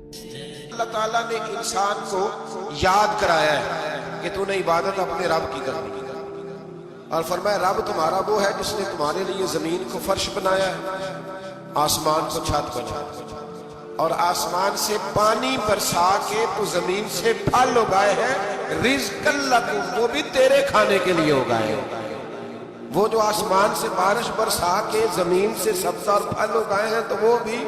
اللہ تعالیٰ نے انسان کو یاد کرایا ہے کہ تو نے عبادت اپنے رب کی کرنی ہے، اور فرمایا رب تمہارا وہ ہے جس نے تمہارے لیے زمین کو فرش بنایا ہے، آسمان کو چھت بنایا، اور آسمان سے پانی برسا کے تو زمین سے پھل اگائے ہیں، رزق لکم، وہ بھی تیرے کھانے کے لیے اگائے ہیں۔ وہ جو آسمان سے بارش برسا کے زمین سے سبزہ اور پھل اگائے ہیں تو وہ بھی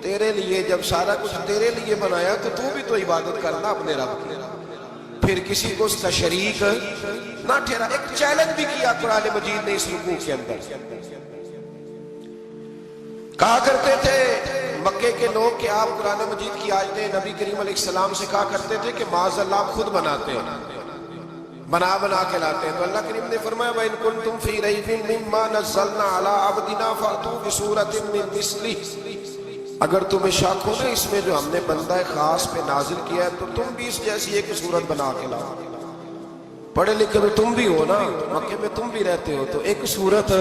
تیرے لیے، جب سارا کچھ تیرے لیے بنایا تو بھی تو عبادت کرنا اپنے رب کی، پھر کسی کو اس کا شریک نہ ٹھہرا۔ ایک چیلنج بھی کیا قرآن مجید نے اس رکوع کے اندر، کہا کرتے تھے مکے کے لوگ کہ آپ قرآن مجید کی آیتیں نبی کریم علیہ السلام سے کہا کرتے تھے کہ معاذ اللہ آپ خود بناتے ہیں، بنا کے لاتے ہیں، تو اللہ کریم نے فرمایا وَإِن كُنتُمْ فِي رَيْبٍ مِّمَّا نَزَّلْنَا عَلَىٰ عَبْدِنَا فَأْتُوا بِسُورَةٍ مِّن مِّثْلِهِ، اگر تمہیں شک ہو نا اس میں جو ہم نے بندہ خاص پہ نازل کیا ہے تو تم بھی اس جیسی ایک صورت بنا کے لاؤ۔ پڑھے لکھے تو تم بھی ہو نا، مکے میں تم بھی رہتے ہو، تو ایک صورت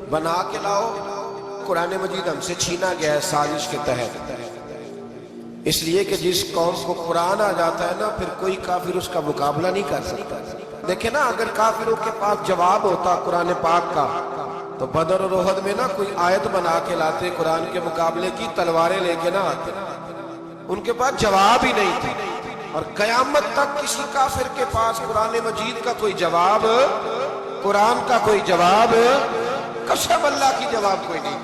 بنا کے لاؤ۔ قرآن مجید ہم سے چھینا گیا ہے سازش کے تحت، اس لیے کہ جس قوم کو قرآن آ جاتا ہے نا پھر کوئی کافر اس کا مقابلہ نہیں کر سکتا۔ دیکھیں نا اگر کافروں کے پاس جواب ہوتا قرآن پاک کا تو بدر اور احد میں نا کوئی آیت بنا کے لاتے، قرآن کے مقابلے کی تلواریں لے کے نہ آتے، ان کے پاس جواب ہی نہیں تھا، اور قیامت تک کسی کافر کے پاس قرآن مجید کا کوئی جواب، قرآن کا کوئی جواب، قسم اللہ کی جواب کوئی نہیں،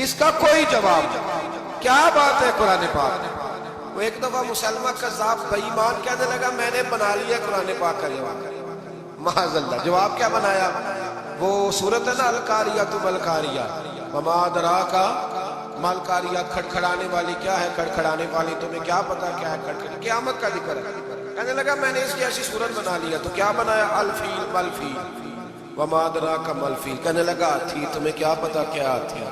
اس کا کوئی جواب نہیں۔ کیا بات ہے قرآن پاک۔ وہ ایک دفعہ مسلمہ کذاب بے ایمان کہنے لگا میں نے بنا لیا قرآن پاک کا جواب، معاذ اللہ۔ جواب کیا بنایا؟ وہ سورت ہے نا القاریۃ مالقاریہ، وما ادراک مالقاریہ، کھڑکھڑانے والی کیا ہے، کھڑکھڑانے والی تمہیں کیا پتا کیا ہے کھڑکھڑانے، قیامت کا ذکر ہے۔ کہنے لگا میں نے اس جیسی سورت بنا لیا، تو کیا بنایا؟ الفیل والفیل، وما ادراک مالفیل۔ کہنے لگا ہاتھی، تمہیں کیا پتا کیا ہاتھی،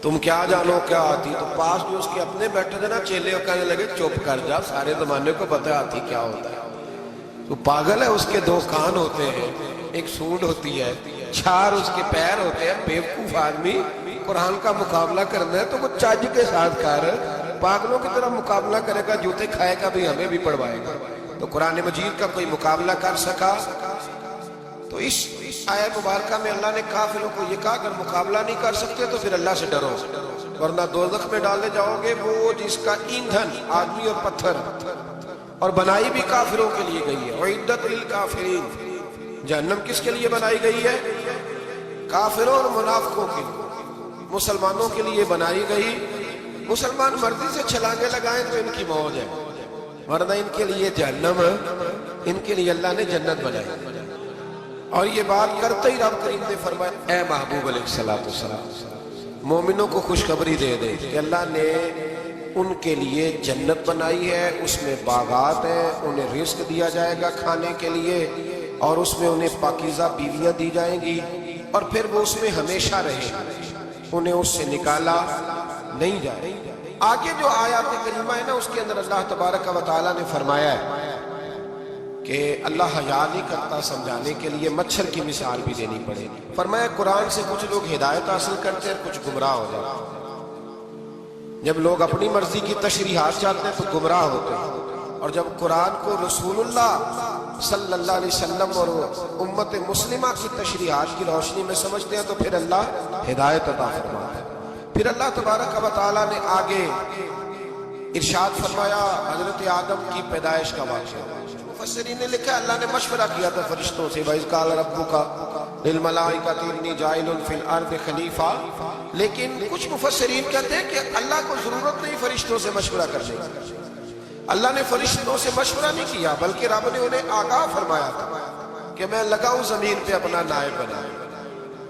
تم کیا جانو کیا آتی؟ تو پاس جو اس کے اپنے بیٹھے تھے نا چیلے، اور کہنے لگے چپ کر جا، سارے زمانے کو پتہ ہے ہاتھی کیا ہوتا ہے۔ تو پاگل ہے، اس کے دو کان ہوتے ہیں، ایک سونڈ ہوتی ہے، چار اس کے پیر ہوتے ہیں۔ بیوقوف آدمی قرآن کا مقابلہ کرنا ہے تو وہ چج کے ساتھ کر، پاگلوں کی طرح مقابلہ کرے گا، جوتے کھائے گا بھی، ہمیں بھی پڑھوائے گا۔ تو قرآن مجید کا کوئی مقابلہ کر سکا؟ تو اس آیت مبارکہ میں اللہ نے کافروں کو یہ کہا اگر مقابلہ نہیں کر سکتے تو پھر اللہ سے ڈرو، ورنہ دوزخ میں ڈالے جاؤ گے، وہ جس کا ایندھن آدمی اور پتھر، اور بنائی بھی کافروں کے لیے گئی ہے۔ اعدت للکافرین، جہنم کس کے لیے بنائی گئی ہے؟ کافروں اور منافقوں کے لیے، مسلمانوں کے لیے بنائی گئی۔ مسلمان مرضی سے چھلانگے لگائیں تو ان کی موج ہے، ورنہ ان کے لیے جہنم، ان کے لیے اللہ نے جنت بنائی۔ اور یہ بات کرتے ہی رب کریم نے فرمایا اے محبوب علیہ السلام، مومنوں کو خوشخبری دے دے کہ اللہ نے ان کے لیے جنت بنائی ہے، اس میں باغات ہیں، انہیں رزق دیا جائے گا کھانے کے لیے، اور اس میں انہیں پاکیزہ بیویاں دی جائیں گی، اور پھر وہ اس میں ہمیشہ رہیں، انہیں اس سے نکالا نہیں جائے۔ آگے جو آیات کریمہ ہے نا اس کے اندر اللہ تبارک و تعالیٰ نے فرمایا ہے کہ اللہ حیا نہیں کرتا سمجھانے کے لیے مچھر کی مثال بھی دینی پڑے۔ فرمایا قرآن سے کچھ لوگ ہدایت حاصل کرتے ہیں، کچھ گمراہ ہو جاتے ہیں۔ جب لوگ اپنی مرضی کی تشریحات چاہتے ہیں تو گمراہ ہوتے ہیں، اور جب قرآن کو رسول اللہ صلی اللہ علیہ وسلم اور امت مسلمہ کی تشریحات کی روشنی میں سمجھتے ہیں تو پھر اللہ ہدایت عطا فرماتا ہے۔ پھر اللہ تبارک و تعالیٰ نے آگے ارشاد فرمایا حضرت آدم کی پیدائش کا واقعہ۔ مفسرین نے لکھا اللہ نے مشورہ کیا تھا فرشتوں سے، وَإِذْ قَالَ رَبُّكَ لِلْمَلَائِكَةِ إِنِّي جَاعِلٌ فِي الْأَرْضِ خَلِيفَةً، لیکن کچھ مفسرین کہتے ہیں کہ اللہ کو ضرورت نہیں فرشتوں سے مشورہ کرنے کی، اللہ نے فرشتوں سے مشورہ نہیں کیا، بلکہ رب نے انہیں آگاہ فرمایا تھا کہ میں لگا ہوں زمین پہ اپنا نائب بنا،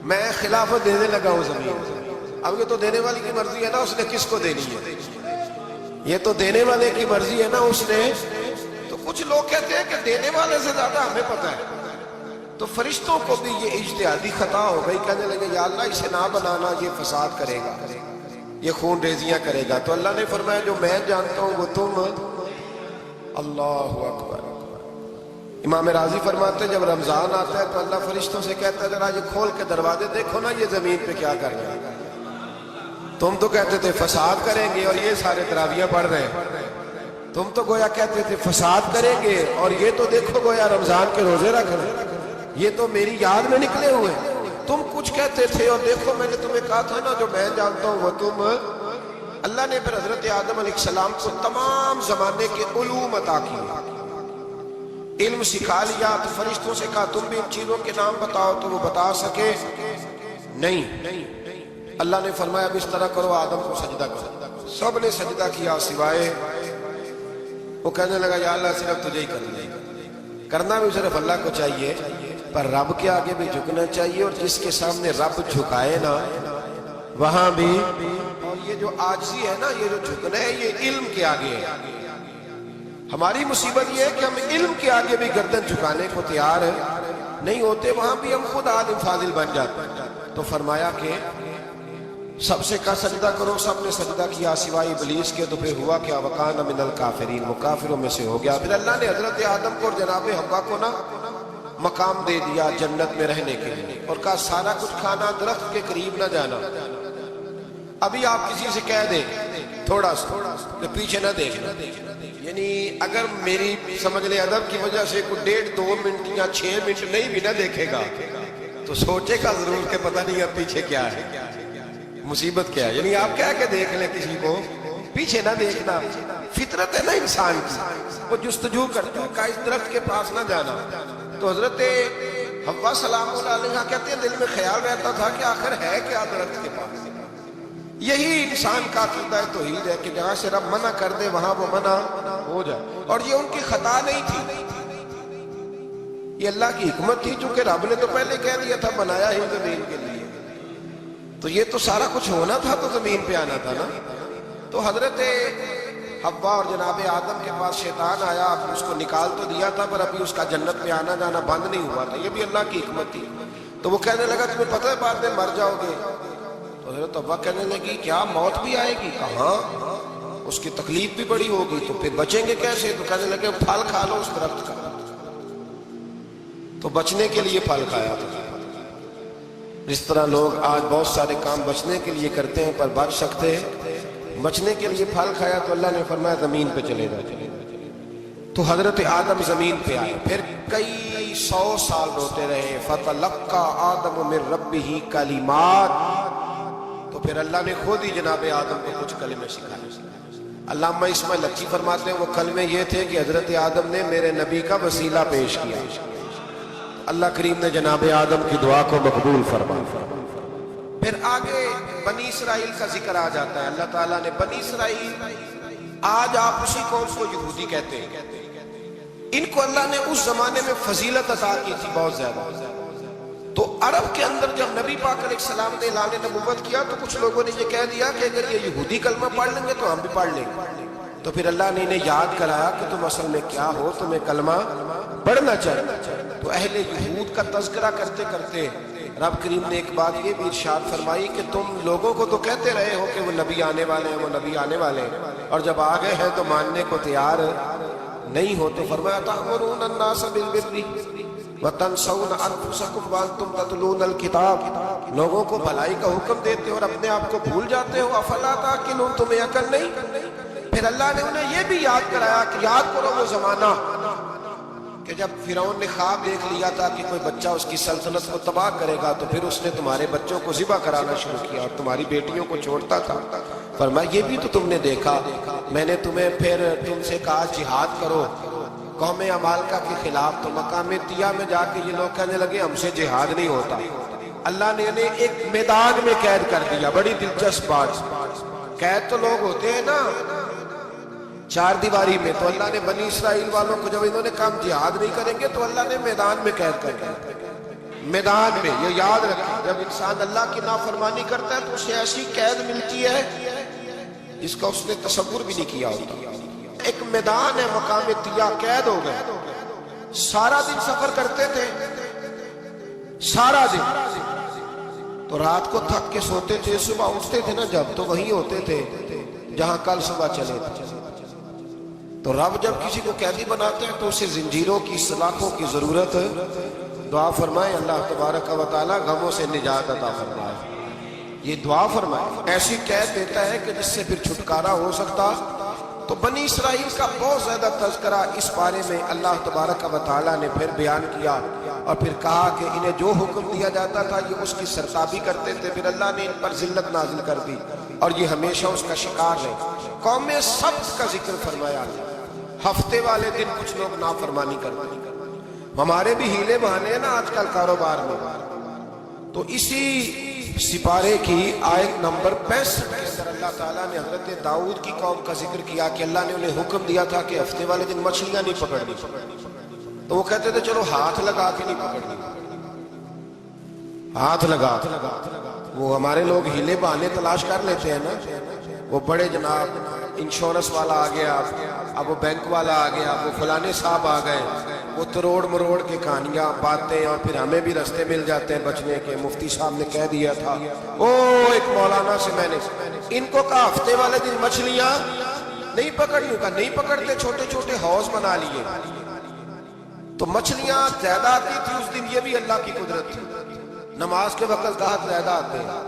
میں خلافت دینے لگا ہوں زمین پہ۔ اب یہ تو دینے والی کی مرضی ہے نا، اس نے کس کو دینی ہے، یہ تو دینے والے کی مرضی ہے نا اس نے۔ تو کچھ لوگ کہتے ہیں کہ دینے والے سے زیادہ ہمیں پتہ ہے، تو فرشتوں کو بھی یہ اجتہادی خطا ہو گئی، کہنے لگے یا اللہ اسے نہ بنانا، یہ فساد کرے گا، یہ خون ریزیاں کرے گا۔ تو اللہ نے فرمایا جو میں جانتا ہوں وہ تم، اللہ اکبر۔ امام راضی فرماتے ہیں جب رمضان آتا ہے تو اللہ فرشتوں سے کہتا ہے ذرا یہ کھول کے دروازے دیکھو نا یہ زمین پہ کیا کر رہا ہے، تم تو کہتے تھے فساد کریں گے اور یہ سارے تراویحیں پڑھ رہے ہیں. تم تو گویا کہتے تھے فساد کریں گے اور یہ تو دیکھو گویا رمضان کے روزے رکھ رہے ہیں. یہ تو میری یاد میں نکلے ہوئے. تم کچھ کہتے تھے اور دیکھو میں نے تمہیں کہا تھا نا جو میں جانتا ہوں وہ تم. اللہ نے پھر حضرت آدم علیہ السلام کو تمام زمانے کے علوم عطا کیے, علم سکھا لیا. تو فرشتوں سے کہا تم بھی ان چیزوں کے نام بتاؤ, تو وہ بتا سکے نہیں. اللہ نے فرمایا اب اس طرح کرو, آدم کو سجدہ کرو. سب نے سجدہ کیا سوائے وہ. کہنے لگا یا اللہ صرف تجھے ہی کرنا بھی صرف اللہ کو چاہیے, پر رب کے آگے بھی جھکنا چاہیے, اور جس کے سامنے رب جھکائے نا وہاں بھی. اور یہ جو عاجزی ہے نا, یہ جو جھکنا ہے, یہ علم کے آگے ہے. ہماری مصیبت یہ ہے کہ ہم علم کے آگے بھی گردن جھکانے کو تیار نہیں ہوتے, وہاں بھی ہم خود عالم فاضل بن جاتے ہیں. تو فرمایا کہ سب سے کہا سجدہ کرو, سب نے سجدہ کیا سوائے ابلیس کے. تو پھر ہوا کیا وکان من الکافرین, وہ کافروں میں سے ہو گیا. پھر اللہ نے حضرت آدم کو اور جناب حوا کو نا مقام دے دیا جنت میں رہنے کے لیے, اور کہا سارا کچھ کھانا, درخت کے قریب نہ جانا. ابھی آپ کسی سے کہہ دیں تھوڑا سا کہ پیچھے نہ دیکھنا, یعنی اگر میری سمجھ لیں ادب کی وجہ سے کوئی 1.5-2 منٹ یا 6 منٹ نہیں بھی نہ دیکھے گا تو سوچے گا ضرور کہ پتہ نہیں اب پیچھے کیا ہے, مصیبت کیا ہے. یعنی آپ کہہ کے دیکھ لیں کسی کو, پیچھے نہ دیکھنا. فطرت ہے نا انسان کی, وہ جستجو کرتا ہے کہ اس درخت کے پاس نہ جانا. تو حضرت حوا سلام اللہ علیہ کہتے ہیں دل میں خیال رہتا تھا کہ آخر ہے کیا درخت کے پاس. یہی انسان کا عقیدہ توحید ہے کہ جہاں سے رب منع کر دے وہاں وہ منع ہو جائے. اور یہ ان کی خطا نہیں تھی, یہ اللہ کی حکمت تھی, چونکہ رب نے تو پہلے کہہ دیا تھا بنایا ہی زمین کے لیے, تو یہ تو سارا کچھ ہونا تھا تو زمین پہ آنا تھا نا. تو حضرت حوا اور جناب آدم کے پاس شیطان آیا, اس کو نکال تو دیا تھا پر ابھی اس کا جنت میں آنا جانا بند نہیں ہوا تھا, یہ بھی اللہ کی حکمت تھی. تو وہ کہنے لگا تمہیں پتہ ہے بعد میں مر جاؤ گے. تو حضرت حوا کہنے لگی کیا موت بھی آئے گی؟ کہاں, اس کی تکلیف بھی بڑی ہوگی, تو پھر بچیں گے کیسے؟ تو کہنے لگے پھل کھا لو اس درخت کا. تو بچنے کے لیے پھل کھایا تھا. جس طرح لوگ آج بہت سارے کام بچنے کے لیے کرتے ہیں پر بچ سکتے ہیں, بچنے کے لیے پھل کھایا. تو اللہ نے فرمایا زمین پہ چلے جائے. تو حضرت آدم زمین پہ آئے, پھر کئی 100 سال روتے رہے. فَتَلَقَّى آدَمُ مِن رَبِّهِ کَلِمَاتٍ, تو پھر اللہ نے خود ہی جناب آدم کو کچھ کلمے سکھائے. علامہ اسماعیل لکھی فرماتے ہیں وہ کلمے یہ تھے کہ حضرت آدم نے میرے نبی کا وسیلہ پیش کیا. اللہ کریم نے جناب آدم کی دعا کو مقبول فرمایا. پھر آگے بنی اسرائیل کا ذکر آ جاتا ہے. اللہ تعالیٰ نے بنی اسرائیل, آج آپ اسی قوم کو یہودی کہتے ہیں, ان کو اللہ نے اس زمانے میں فضیلت عطا کی تھی بہت زیادہ. تو عرب کے اندر جب نبی پاک علیہ السلام نے اعلان نبوت کیا تو کچھ لوگوں نے یہ کہہ دیا کہ اگر یہ یہودی کلمہ پڑھ لیں گے تو ہم بھی پڑھ لیں گے. تو پھر اللہ نے انہیں یاد کرایا کہ تم اصل میں کیا ہو, تمہیں کلمہ پڑھنا چاہیے. تو اہل یہود کا تذکرہ کرتے کرتے رب کریم نے ایک بات یہ بھی ارشاد فرمائی کہ تم لوگوں کو تو کہتے رہے ہو کہ وہ نبی آنے والے ہیں, وہ نبی آنے والے ہیں, اور جب آ گئے ہیں تو ماننے کو تیار نہیں ہو. تو فرمایا تأمرون الناس بالبر وتنسون انفسکم وانتم تتلون الکتاب, لوگوں کو بھلائی کا حکم دیتے ہو اور اپنے آپ کو بھول جاتے ہو. افلا تعقلون, تمہیں عقل نہیں؟ پھر اللہ نے انہیں یہ بھی یاد کرایا کہ یاد کرو وہ زمانہ کہ جب فرعون نے خواب دیکھ لیا تھا کہ کوئی بچہ اس کی سلطنت کو تباہ کرے گا, تو پھر اس نے تمہارے بچوں کو ذبح کرانا شروع کیا اور تمہاری بیٹیوں کو چھوڑتا تھا. فرمایا یہ بھی تو تم نے دیکھا, میں نے تمہیں پھر تم سے کہا جہاد کرو قوم عمالقہ کے خلاف, تو مقام طیہ میں جا کے یہ لوگ کہنے لگے ہم سے جہاد نہیں ہوتا. اللہ نے انہیں ایک میدان میں قید کر دیا. بڑی دلچسپ بات, قید تو لوگ ہوتے ہیں نا چار دیواری میں, تو اللہ نے بنی اسرائیل والوں کو جب انہوں نے کہا جہاد نہیں کریں گے تو اللہ نے میدان میں قید کر دیا. میدان میں, یہ یاد رکھیں, جب انسان اللہ کی نافرمانی کرتا ہے تو اسے ایسی قید ملتی ہے جس کا اس نے تصور بھی نہیں کیا ہوتا. ایک میدان ہے مقام طیہ, قید ہو گئے. سارا دن سفر کرتے تھے, سارا دن, تو رات کو تھک کے سوتے تھے, صبح اٹھتے تھے نا جب, تو وہیں ہوتے تھے جہاں کل صبح چلے تھے. تو رب جب کسی کو قیدی بناتے ہیں تو اسے زنجیروں کی سلاخوں کی ضرورت. دعا فرمائے اللہ تبارک و تعالی غموں سے نجات عطا فرمائے. یہ دعا فرمائے، ایسی قید دیتا ہے کہ جس سے پھر چھٹکارا ہو سکتا۔ تو بنی اسرائیل کا بہت زیادہ تذکرہ اس بارے میں اللہ تبارک و تعالیٰ نے پھر بیان کیا، اور پھر کہا کہ انہیں جو حکم دیا جاتا تھا یہ اس کی سرتابی کرتے تھے، پھر اللہ نے ان پر ذلت نازل کر دی اور یہ ہمیشہ اس کا شکار رہے۔ قوم سبت کا ذکر فرمایا، ہفتے والے دن کچھ لوگ نافرمانی کرتے ہیں۔ ہمارے بھی ہیلے بہانے ہیں نا آج کل کاروبار میں، تو اسی سپارے کی آیت نمبر 65 کے اندر اللہ تعالیٰ نے حضرت داؤد کی قوم کا ذکر کیا کہ اللہ نے انہیں حکم دیا تھا کہ ہفتے والے دن مچھلیاں نہیں پکڑنی، تو وہ کہتے تھے چلو ہاتھ لگا کے نہیں پکڑنی، ہاتھ لگا۔ وہ ہمارے لوگ ہیلے بہانے تلاش کر لیتے ہیں نا، وہ بڑے جناب انشورنس والا آ گیا، اب وہ بینک والا آ گیا، وہ فلانے صاحب آ گئے، وہ تروڑ مروڑ کے کہانیاں باتیں، اور پھر ہمیں بھی رستے مل جاتے ہیں بچنے کے۔ مفتی صاحب نے کہہ دیا تھا، ایک مولانا سے میں نے ان کو کہا ہفتے والے دن مچھلیاں نہیں پکڑنی، کا نہیں پکڑتے، چھوٹے چھوٹے حوض بنا لیے، تو مچھلیاں زیادہ آتی تھی اس دن، یہ بھی اللہ کی قدرت تھی۔ نماز کے وقت گاہک زیادہ آتے ہیں،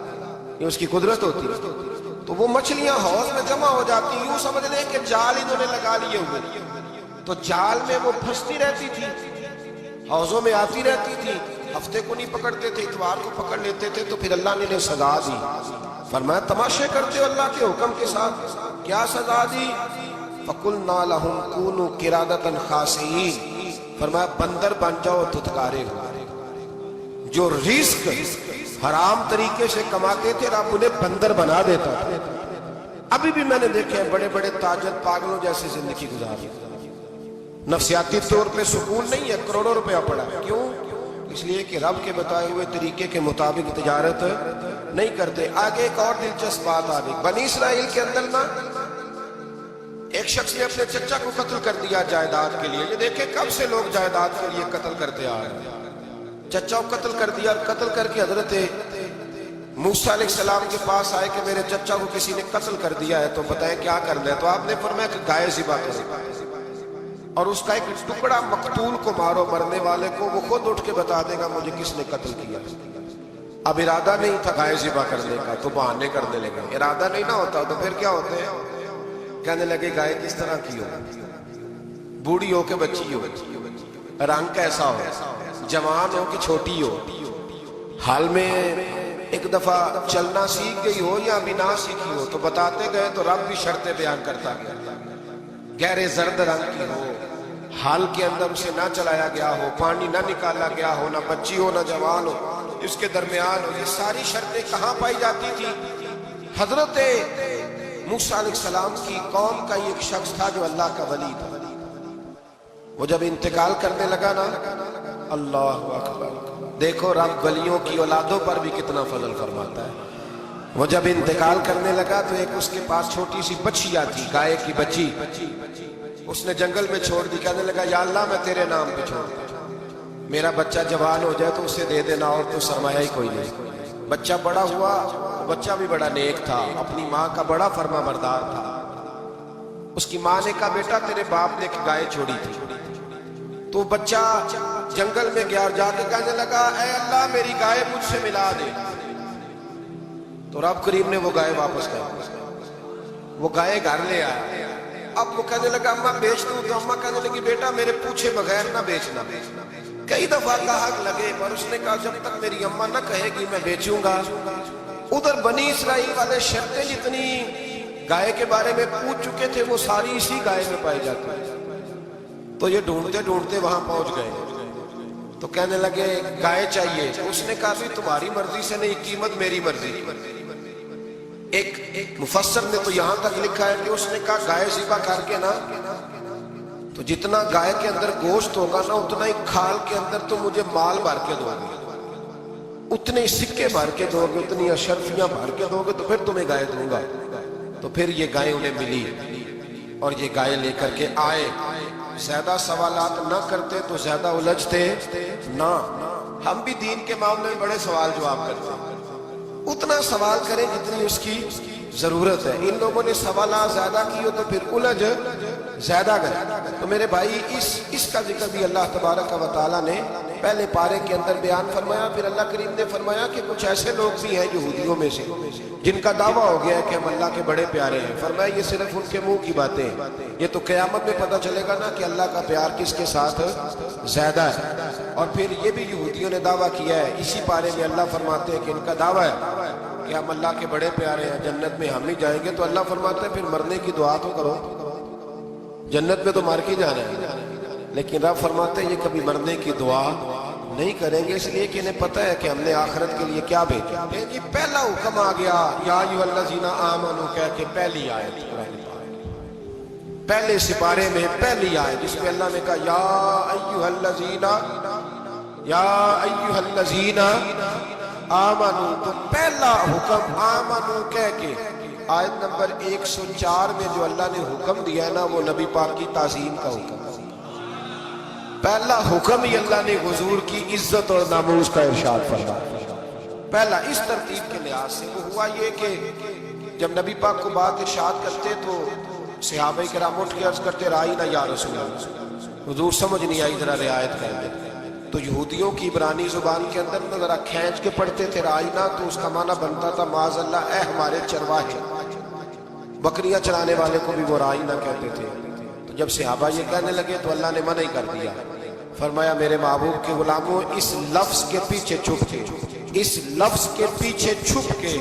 یہ اس کی قدرت ہوتی ہے، تو وہ مچھلیاں حوض میں جمع ہو جاتی، یوں سمجھ لیں کہ جال انہوں نے لگا لیے ہوئے، تو جال میں وہ پھنستی رہتی تھی، حوضوں میں آتی رہتی تھی۔ ہفتے کو نہیں پکڑتے تھے، اتوار کو پکڑ لیتے تھے، تو پھر اللہ نے انہیں سزا دی۔ فرمایا تماشے کرتے ہو اللہ کے حکم کے ساتھ، کیا سزا دی؟ فَقُلْنَا لَهُمْ كُونُوا قِرَادَةً خَاسِئِينَ، فرمایا بندر بن جاؤ دھتکارے ہو۔ جو رزق حرام طریقے سے کماتے تھے رب انہیں بندر بنا دیتا تھا۔ ابھی بھی میں نے دیکھے بڑے بڑے تاجر پاگلوں جیسے زندگی گزاری، نفسیاتی طور پہ سکون نہیں ہے، کروڑوں روپیہ پڑا ہے، کیوں؟ اس لیے کہ رب کے بتائے ہوئے طریقے کے مطابق تجارت نہیں کرتے۔ آگے ایک اور دلچسپ بات آ گئی، بنی اسرائیل کے اندر نا ایک شخص نے اپنے چچا کو قتل کر دیا جائیداد کے لیے۔ یہ دیکھیں کب سے لوگ جائیداد کے لیے قتل کرتے آ رہے ہیں۔ چچا کو قتل کر دیا، اور قتل کر کے حضرت موسیٰ علیہ السلام کے پاس آئے کہ میرے چچا کو کسی نے قتل کر دیا ہے، تو بتائیں کیا کرنا ہے؟ تو آپ نے فرمایا کہ گائے ذبح کرو، اور اس کا ایک ٹکڑا مقتول کو مارو، مرنے والے کو، وہ خود اٹھ کے بتا دے گا مجھے کس نے قتل کیا۔ اب ارادہ نہیں تھا گائے ذبح کرنے کا، تو بہانے کرنے لگے۔ ارادہ نہیں نہ ہوتا تو پھر کیا ہوتے ہیں؟ کہنے لگے گائے کس طرح کی ہو، بوڑھی ہو کہ بچی ہو، رنگ کیسا ہو، جوان ہو کہ چھوٹی ہو، حال میں ایک دفعہ چلنا سیکھ گئی ہو یا ابھی نہ سیکھی ہو، تو بتاتے گئے تو رب بھی شرطیں بیان کرتا گیا۔ گہرے زرد رنگ کی ہو، حال کے اندر سے نہ چلایا گیا ہو، پانی نہ نکالا گیا ہو، نہ بچی ہو نہ جوان ہو، اس کے درمیان ہو۔ یہ ساری شرطیں کہاں پائی جاتی تھی؟ حضرت موسیٰ علیہ السلام کی قوم کا ایک شخص تھا جو اللہ کا ولی تھا، وہ جب انتقال کرنے لگا نا، اللہ اکبر، دیکھو رب ولیوں کی اولادوں پر بھی کتنا فضل فرماتا ہے۔ وہ جب انتقال کرنے لگا تو ایک اس کے پاس چھوٹی سی بچیا تھی، گائے کی بچی، اس نے جنگل میں چھوڑ دی، کہنے لگا یا اللہ میں تیرے نام پہ چھوڑ دوں، میرا بچہ جوان ہو جائے تو اسے دے دینا، اور تو سرمایہ ہی کوئی نہیں۔ بچہ بڑا ہوا، بچہ بھی بڑا نیک تھا، اپنی ماں کا بڑا فرما بردار تھا۔ اس کی ماں نے کہا بیٹا تیرے باپ نے ایک گائے چھوڑی تھی، تو بچہ جنگل میں گیا اور جا کے کہنے لگا اے اللہ میری گائے مجھ سے ملا دے، تو رب کریم نے وہ گائے واپس کر، وہ گائے گھر لے آیا۔ اب وہ کہنے لگا اماں بیچ دوں، تو اماں کہنے لگی بیٹا میرے پوچھے بغیر نہ بیچنا۔ کئی دفعہ گاہک لگے پر اس نے کہا جب تک میری اماں نہ کہے گی میں بیچوں گا۔ ادھر بنی اسرائیل والے شرطیں جتنی گائے کے بارے میں پوچھ چکے تھے وہ ساری اسی گائے میں پائی جاتی، تو یہ ڈھونڈتے ڈھونڈتے وہاں پہنچ گئے، تو کہنے لگے گائے چاہیے۔ اس نے کہا بھی تمہاری مرضی سے نہیں، قیمت میری مرضی۔ ایک مفسر نے تو یہاں تک لکھا ہے کہ اس نے کہا گائے ذبح کر کے نا، تو جتنا گائے کے اندر گوشت ہوگا نا اتنا ہی کھال کے اندر تو مجھے مال بھر کے دو گے، اتنے سکے بھر کے دو گے، اتنی اشرفیاں بھر کے دو گے تو پھر تمہیں گائے دوں گا۔ تو پھر یہ گائے انہیں ملی اور یہ گائے لے کر کے آئے۔ زیادہ سوالات نہ کرتے تو زیادہ الجھتے نہ۔ ہم بھی دین کے معاملے میں بڑے سوال جواب کرتے ہیں، اتنا سوال کریں جتنی اس کی ضرورت ہے۔ ان لوگوں نے سوالات زیادہ کی تو پھر الجھ زیادہ گئے۔ تو میرے بھائی اس کا ذکر بھی اللہ تبارک و تعالیٰ نے پہلے پارے کے اندر بیان فرمایا، پھر اللہ کریم نے فرمایا کہ کچھ ایسے لوگ بھی ہیں یہودیوں میں سے جن کا دعویٰ ہو گیا ہے کہ ہم اللہ کے بڑے پیارے ہیں۔ فرمایا یہ صرف ان کے منہ کی باتیں ہیں، یہ تو قیامت میں پتہ چلے گا نا کہ اللہ کا پیار کس کے ساتھ زیادہ ہے۔ اور پھر یہ بھی یہودیوں نے دعویٰ کیا ہے، اسی پارے میں اللہ فرماتے ہیں کہ ان کا دعویٰ ہے کہ ہم اللہ کے بڑے پیارے ہیں، جنت میں ہم ہی جائیں گے۔ تو اللہ فرماتے ہیں پھر مرنے کی دعا تو کرو، جنت میں تو مر کے جانا ہے، لیکن رب فرماتے ہیں یہ کبھی مرنے کی دعا نہیں کریں گے، اس لیے کہ انہیں پتہ ہے کہ ہم نے آخرت کے لیے کیا بھیجا۔ یہ پہلا حکم آ گیا، یا ایھا الذین آمنوا کہہ کے پہلی آیت، پہلے سپارے میں پہلی آیت جس میں اللہ نے کہا یا ایھا الذین آمنوا، تو پہلا حکم آمنوا کہہ کے آیت نمبر 104 میں جو اللہ نے حکم دیا ہے نا، وہ نبی پاک کی تعظیم کا حکم ہے۔ پہلا حکم ہی اللہ نے حضور کی عزت اور ناموس کا ارشاد فرمایا۔ پہلا اس ترتیب کے لحاظ سے وہ ہوا یہ کہ جب نبی پاک کو بات ارشاد کرتے تو صحابہ کرام اٹھ کے عرض کرتے رائینا یا رسول اللہ، حضور سمجھ نہیں آئی ذرا رعایت کر دیں۔ تو یہودیوں کی عبرانی زبان کے اندر نہ ذرا کھینچ کے پڑھتے تھے رائینا، تو اس کا معنی بنتا تھا معاذ اللہ اے ہمارے چرواہے، بکریاں چرانے والے کو بھی وہ رائینا کہتے تھے۔ تو جب صحابہ یہ کہنے لگے تو اللہ نے منع کر دیا، فرمایا میرے محبوب کے غلاموں اس لفظ کے پیچھے چھپ کے، اس لفظ کے پیچھے چھپ کے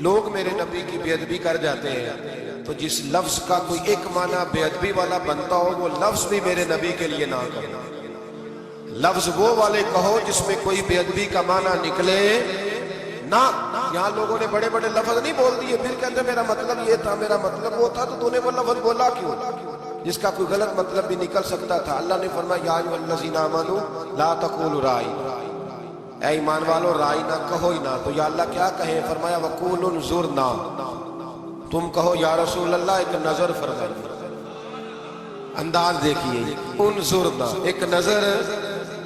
لوگ میرے نبی کی بے ادبی کر جاتے ہیں۔ تو جس لفظ کا کوئی ایک معنی بے ادبی والا بنتا ہو وہ لفظ بھی میرے نبی کے لیے نہ کرنا، لفظ وہ والے کہو جس میں کوئی بے ادبی کا معنی نکلے نہ۔ یہاں لوگوں نے بڑے بڑے لفظ نہیں بول دیے، پھر کہتے میرا مطلب یہ تھا، میرا مطلب وہ تھا، تو تو نے وہ لفظ بولا کیوں جس کا کوئی غلط مطلب بھی نکل سکتا تھا۔ اللہ نے فرمایا یا ایھا الذین آمنوا لا تقولوا رائینا، اے ایمان والو رائینا کہو ہی نہ۔ تو یا اللہ کیا کہیں؟ فرمایا وقولوا انظرنا، تم کہو یا رسول اللہ ایک نظر فرمائیے۔ انداز دیکھیے، انظرنا ایک نظر۔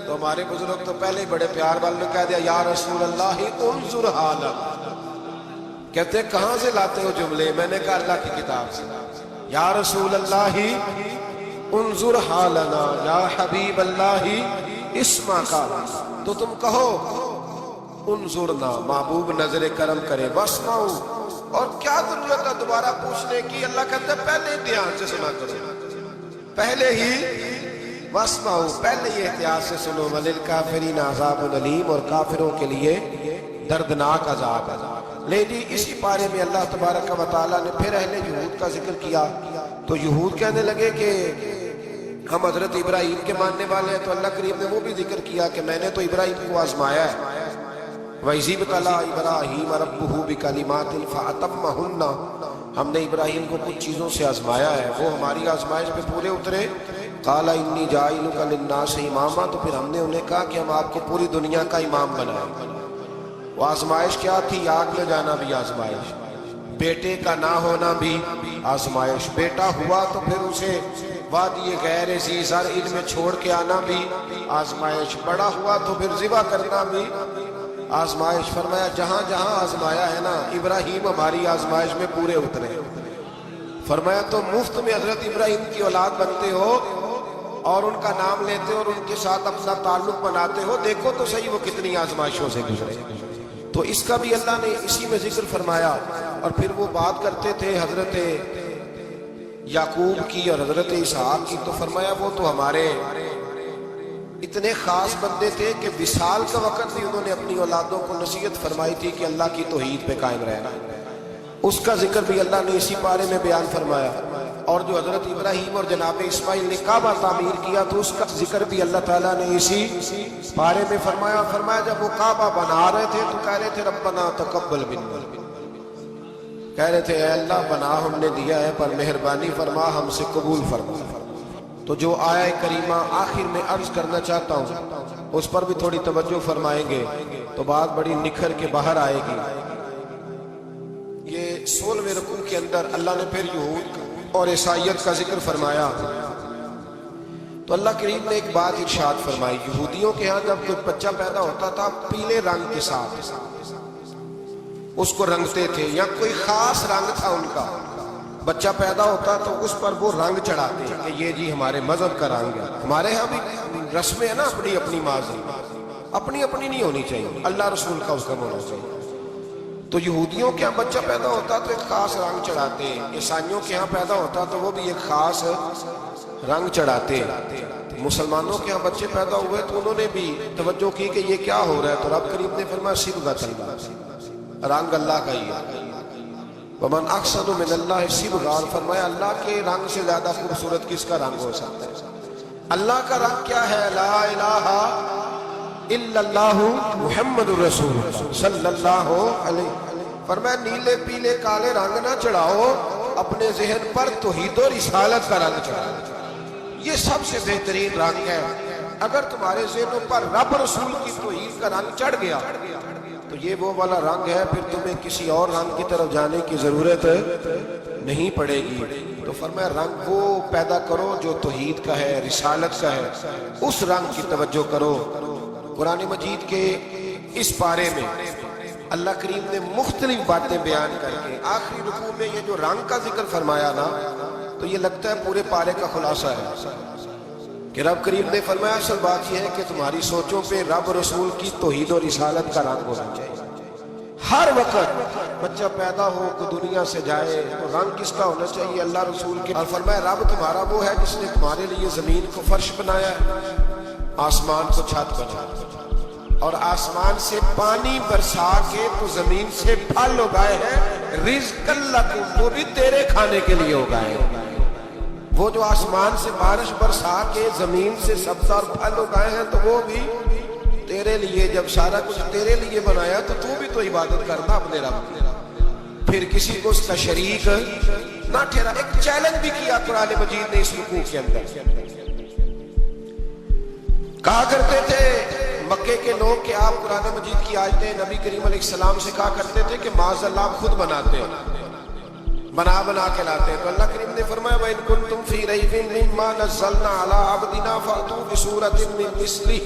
تو ہمارے بزرگ تو پہلے بڑے پیار والوں نے کہہ دیا یا رسول اللہ انظر حالک، کہتے کہاں سے لاتے ہو جملے؟ میں نے کہا اللہ کی کتاب سے۔ یا رسول اللہ انظر حالنا، یا حبیب اللہ اسما کا، تو تم کہو انظرنا، محبوب نظر کرم کرے، واسمعوا، اور کیا ضرورت ہے دوبارہ پوچھنے کی؟ اللہ کہتے ہیں پہلے دھیان سے سنا کرو، پہلے ہی واسمعوا، پہلے ہی احتیاط سے سنو، وللکافرین عذاب علیم، اور کافروں کے لیے دردناک عذاب ہے۔ لیکن اسی پارے میں اللہ تبارک و تعالیٰ نے پھر اہل یہود کا ذکر کیا۔ تو یہود کہنے لگے کہ ہم حضرت ابراہیم کے ماننے والے ہیں، تو اللہ کریم نے وہ بھی ذکر کیا کہ میں نے تو ابراہیم کو آزمایا ہے، وَإِذِ ابْتَلَىٰ إِبْرَاهِيمَ رَبُّهُ بِكَلِمَاتٍ فَأَتَمَّهُنَّ، ہم نے ابراہیم کو کچھ چیزوں سے آزمایا ہے، وہ ہماری آزمائش پہ پورے اترے۔ قَالَ إِنِّي جَاعِلُكَ لِلنَّاسِ إِمَامًا، تو پھر ہم نے انہیں کہا کہ ہم آپ کو پوری دنیا کا امام بنائیں۔ وہ آزمائش کیا تھی؟ آگ میں جانا بھی آزمائش، بیٹے کا نہ ہونا بھی آزمائش، بیٹا ہوا تو پھر اسے وادی غیر ذی زرع میں چھوڑ کے آنا بھی آزمائش، بڑا ہوا تو پھر ذبح کرنا بھی آزمائش۔ فرمایا جہاں جہاں آزمایا ہے نا، ابراہیم ہماری آزمائش میں پورے اترے۔ فرمایا تو مفت میں حضرت ابراہیم کی اولاد بنتے ہو اور ان کا نام لیتے ہو اور ان کے ساتھ اپنا تعلق بناتے ہو، دیکھو تو صحیح وہ کتنی آزمائشوں سے گزرے۔ تو اس کا بھی اللہ نے اسی میں ذکر فرمایا۔ اور پھر وہ بات کرتے تھے حضرت یعقوب کی اور حضرت اسحاق کی، تو فرمایا وہ تو ہمارے اتنے خاص بندے تھے کہ وصال کا وقت بھی انہوں نے اپنی اولادوں کو نصیحت فرمائی تھی کہ اللہ کی توحید پہ قائم رہنا، اس کا ذکر بھی اللہ نے اسی پارے میں بیان فرمایا۔ اور جو حضرت ابراہیم اور جناب اسماعیل نے کعبہ تعمیر کیا تو اس کا ذکر بھی اللہ تعالیٰ نے اسی پارے میں فرمایا۔ فرمایا جب وہ کعبہ بنا رہے تھے تو کہہ رہے تھے ربنا تقبل منا، کہہ رہے تھے اے اللہ بنا ہم نے دیا ہے پر مہربانی فرما ہم سے قبول فرما۔ تو جو آیہ کریمہ آخر میں عرض کرنا چاہتا ہوں اس پر بھی تھوڑی توجہ فرمائیں گے تو بات بڑی نکھر کے باہر آئے گی۔ یہ 16ویں رکوع کے اندر اللہ نے پھر یہود اور عیسائیت کا ذکر فرمایا تو اللہ کریم نے ایک بات ارشاد فرمائی، یہودیوں کے ہاں جب کوئی بچہ پیدا ہوتا تھا پیلے رنگ کے ساتھ اس کو رنگتے تھے، یا کوئی خاص رنگ تھا ان کا، بچہ پیدا ہوتا تو اس پر وہ رنگ چڑھاتے کہ یہ جی ہمارے مذہب کا رنگ ہے۔ ہمارے ہاں بھی رسمیں ہیں نا اپنی اپنی ماضی، اپنی اپنی نہیں ہونی چاہیے، اللہ رسول کا حکم ہونا چاہیے۔ تو یہودیوں کے ہاں بچہ پیدا ہوتا تو ایک خاص رنگ چڑھاتے، عیسائیوں کے ہاں پیدا ہوتا تو وہ بھی ایک خاص رنگ چڑھاتے۔ مسلمانوں کے ہاں بچے پیدا ہوئے تو انہوں نے بھی توجہ کی کہ یہ کیا ہو رہا ہے، تو رب کریم نے فرمایا صبغۃ اللہ، رنگ اللہ کا ہی ہے۔ ومن احسن من اللہ صبغۃ، فرمایا اللہ کے رنگ سے زیادہ خوبصورت کس کا رنگ ہو سکتا ہے؟ اللہ کا رنگ کیا ہے؟ لا الہ الا اللہ محمد الرسول صلی اللہ علیہ وسلم۔ فرمایا نیلے پیلے کالے رنگ نہ چڑھاؤ، اپنے ذہن پر توحید و رسالت کا رنگ چڑھاؤ، یہ سب سے بہترین رنگ ہے۔ اگر تمہارے ذہنوں پر رب رسول کی توحید کا رنگ چڑھ گیا تو یہ وہ والا رنگ ہے، پھر تمہیں کسی اور رنگ کی طرف جانے کی ضرورت نہیں پڑے گی۔ تو فرمایا رنگ وہ پیدا کرو جو توحید کا ہے، رسالت کا ہے، اس رنگ کی توجہ کرو۔ قرآن مجید کے اس پارے میں اللہ کریم نے مختلف باتیں بیان کر کے آخری رکوع میں یہ جو رنگ کا ذکر فرمایا نا، تو یہ لگتا ہے پورے پارے کا خلاصہ ہے کہ رب کریم نے فرمایا اصل بات یہ ہے کہ تمہاری سوچوں پہ رب رسول کی توحید و رسالت کا رنگ ہونا چاہیے۔ ہر وقت بچہ پیدا ہو کہ دنیا سے جائے تو رنگ کس کا ہونا چاہیے؟ اللہ رسول کے۔ اور فرمایا رب تمہارا وہ ہے جس نے تمہارے لیے زمین کو فرش بنایا ہے، آسمان کو چھت بنایا، اور آسمان سے پانی برسا کے تو زمین سے پھل اگائے ہیں، رزق لکم، وہ بھی تیرے کھانے کے لیے اگائے ہیں۔ وہ جو آسمان سے بارش برسا کے زمین سے سبز اور پھل اگائے ہیں تو وہ بھی تیرے لیے۔ جب سارا کچھ تیرے لیے بنایا تو بھی تو عبادت کرنا اپنے رب کی، پھر کسی کو اس کا شریک نہ ٹھہرا۔ ایک چیلنج بھی کیا قرآن مجید نے اس رکوع کے اندر، کہا کرتے تھے مکے کے لوگ کہ آپ قرآن مجید کی آیتیں نبی کریم علیہ السلام سے کہا کرتے تھے کہ معاذ اللہ آپ خود بناتے ہیں، بنا کے لاتے ہیں۔ تو اللہ کریم نے فرمایا وَإِن كُنتُمْ فِي رَيْبٍ مِّمَّا نَزَّلْنَا عَلَىٰ عَبْدِنَا فَأْتُوا بِسُورَةٍ مِّن مِّثْلِهِ،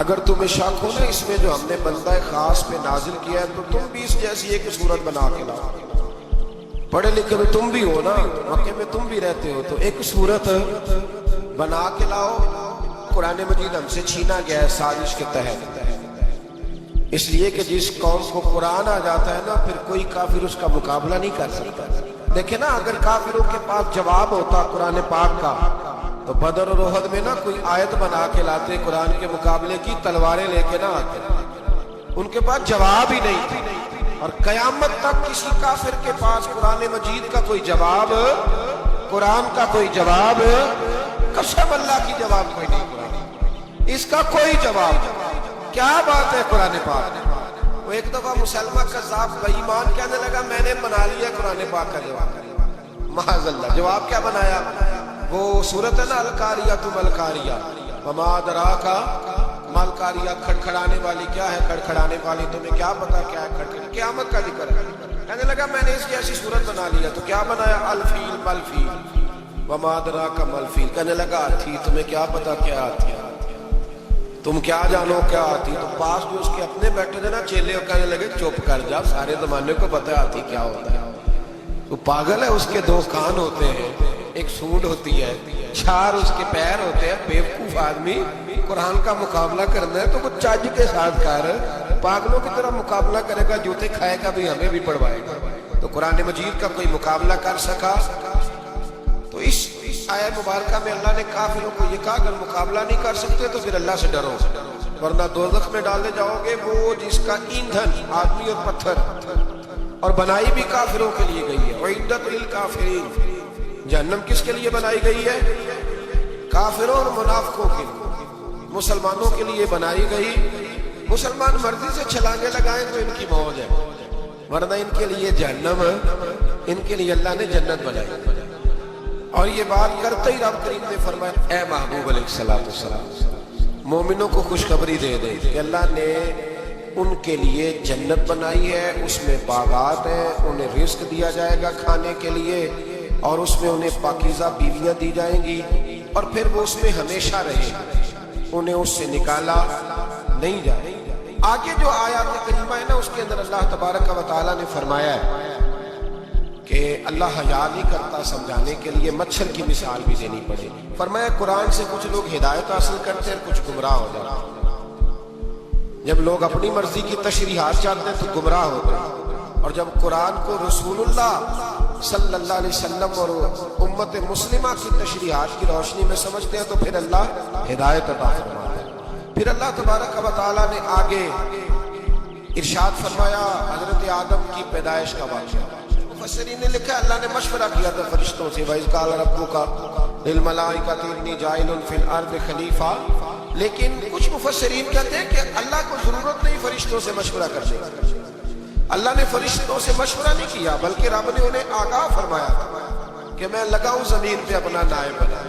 اگر تمہیں شک ہو نا اس میں جو ہم نے بندہ خاص پہ نازل کیا ہے تو تم بھی اس جیسی ایک صورت بنا کے لاؤ۔ پڑھے لکھے تو تم بھی ہو نا، مکے میں تم بھی رہتے ہو، تو ایک صورت بنا کے لاؤ۔ قرآن مجید ہم سے چھینا گیا ہے سازش کے تحت، اس لیے کہ جس قوم کو قرآن آ جاتا ہے نا پھر کوئی کافر اس کا مقابلہ نہیں کر سکتا۔ دیکھیں نا اگر کافروں کے پاس جواب ہوتا قرآن پاک کا تو بدر اور احد میں نا کوئی آیت بنا کے لاتے قرآن کے مقابلے کی، تلواریں لے کے نہ آتے، ان کے پاس جواب ہی نہیں تھا۔ اور قیامت تک کسی کافر کے پاس قرآن مجید کا کوئی جواب، قرآن کا کوئی جواب، قسم اللہ کی جواب کوئی نہیں، اس کا کوئی جواب۔ کیا بات ہے قرآن پاک۔ وہ ایک دفعہ مسلمہ کذاب بے ایمان کہنے لگا میں نے بنا لیا قرآن پاک کا جواب، معاذ اللہ۔ جواب کیا بنایا؟ وہ سورت ہے نا القاریۃ ما القاریۃ وما ادراک ما القاریۃ، کھڑکھڑانے والی کیا ہے، کھڑکھڑانے والی تمہیں کیا پتا کیا ہے؟ کھڑکھڑانے قیامت کا ذکر ہے۔ کہنے لگا میں نے اس جیسی صورت بنا لیا، تو کیا بنایا؟ الفیل ملفیل وما ادراک ما الفیل۔ کہنے لگا ہاتھی، تمہیں کیا پتا کیا ہاتھی ہے، تم کیا جانو کیا آتی؟ تو پاس جو اس کے اپنے بیٹھے تھے نا چیلے، کہنے لگے چپ کر جا، سارے زمانے کو پتہ ہے ہاتھی کیا ہوتا ہے، تو پاگل ہے، اس کے دو کان ہوتے ہیں، ایک سونڈ ہوتی ہے، چار اس کے پیر ہوتے ہیں۔ بیوقوف آدمی قرآن کا مقابلہ کرنا ہے تو وہ چج کے ساتھ کر، پاگلوں کی طرح مقابلہ کرے گا، جوتے کھائے گا بھی ہمیں بھی پڑھوائے گا۔ تو قرآن مجید کا کوئی مقابلہ کر سکا؟ تو اس آیت مبارکہ میں اللہ نے کافروں کو یہ کہا اگر مقابلہ نہیں کر سکتے تو پھر اللہ سے ڈرو، ورنہ دوزخ میں ڈالے جاؤ گے، وہ جس کا ایندھن آدمی اور پتھر، اور بنائی بھی کافروں کے لیے گئی ہے۔ وَعِدَّتْ لِلْكَافِرِينَ، جہنم کس کے لیے بنائی گئی ہے؟ کافروں اور منافقوں کے لیے، مسلمانوں کے لیے بنائی گئی۔ مسلمان مرضی سے چھلانگے لگائیں تو ان کی موج ہے، ورنہ ان کے لیے جہنم، ان کے لیے اللہ نے جنت بنائی۔ اور یہ بات کرتے ہی رب کریم نے فرمایا اے محبوب علیہ السلام، مومنوں کو خوشخبری دے دے کہ اللہ نے ان کے لیے جنت بنائی ہے، اس میں باغات ہیں، انہیں رزق دیا جائے گا کھانے کے لیے، اور اس میں انہیں پاکیزہ بیویاں دی جائیں گی، اور پھر وہ اس میں ہمیشہ رہیں، انہیں اس سے نکالا نہیں جائے۔ آگے جو آیات کریمہ ہے نا اس کے اندر اللہ تبارک و تعالیٰ نے فرمایا ہے کہ اللہ حیا نہیں کرتا سمجھانے کے لیے مچھر کی مثال بھی دینی پڑے۔ فرمایا قرآن سے کچھ لوگ ہدایت حاصل کرتے ہیں، کچھ گمراہ ہو جاتے ہیں۔ جب لوگ اپنی مرضی کی تشریحات چاہتے ہیں تو گمراہ ہوتے ہیں، اور جب قرآن کو رسول اللہ صلی اللہ علیہ وسلم اور امت مسلمہ کی تشریحات کی روشنی میں سمجھتے ہیں تو پھر اللہ ہدایت عطا فرماتا ہے۔ پھر اللہ تبارک و تعالیٰ نے آگے ارشاد فرمایا حضرت آدم کی پیدائش کا واقعہ۔ مفسرین نے لکھا اللہ نے مشورہ کیا تھا فرشتوں سے، وَإِذْ قَالَ رَبُّكَ لِلْمَلَائِكَةِ إِنِّي جَاعِلٌ فِي الْأَرْضِ خَلِيفَةً، لیکن کچھ مفسرین کہتے ہیں کہ اللہ کو ضرورت نہیں فرشتوں سے مشورہ کرنے کی۔ اللہ نے فرشتوں سے مشورہ نہیں کیا، بلکہ رب نے انہیں آگاہ فرمایا تھا کہ میں لگا ہوں زمین پہ اپنا نائب بنا،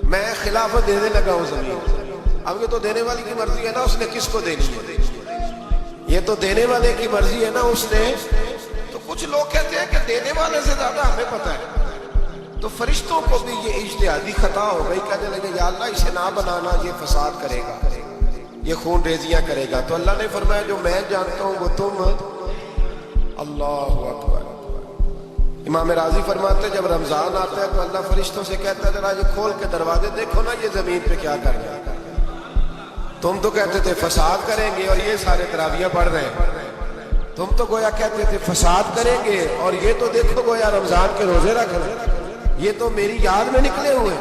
میں خلافت دینے لگا ہوں زمین پہ۔ اب یہ تو دینے والی کی مرضی ہے نا اس نے کس کو دینی ہے، یہ تو دینے والے کی مرضی ہے نا اس نے۔ تو کچھ لوگ کہتے ہیں کہ دینے والے سے زیادہ ہمیں پتہ ہے، تو فرشتوں کو بھی یہ اجتہادی خطا ہو گئی، کہنے لگے یا اللہ اسے نہ بنانا، یہ فساد کرے گا، یہ خون ریزیاں کرے گا۔ تو اللہ نے فرمایا جو میں جانتا ہوں وہ تم، اللہ اکبر۔ امام راضی فرماتے جب رمضان آتا ہے تو اللہ فرشتوں سے کہتا ہے ذرا یہ کھول کے دروازے دیکھو نا یہ زمین پہ کیا کر رہے ہیں، تم تو کہتے تھے فساد کریں گے اور یہ سارے تراویح پڑھ رہے ہیں، تم تو گویا کہتے تھے فساد کریں گے اور یہ تو دیکھو گویا رمضان کے روزے رکھ رہے ہیں، یہ تو میری یاد میں نکلے ہوئے،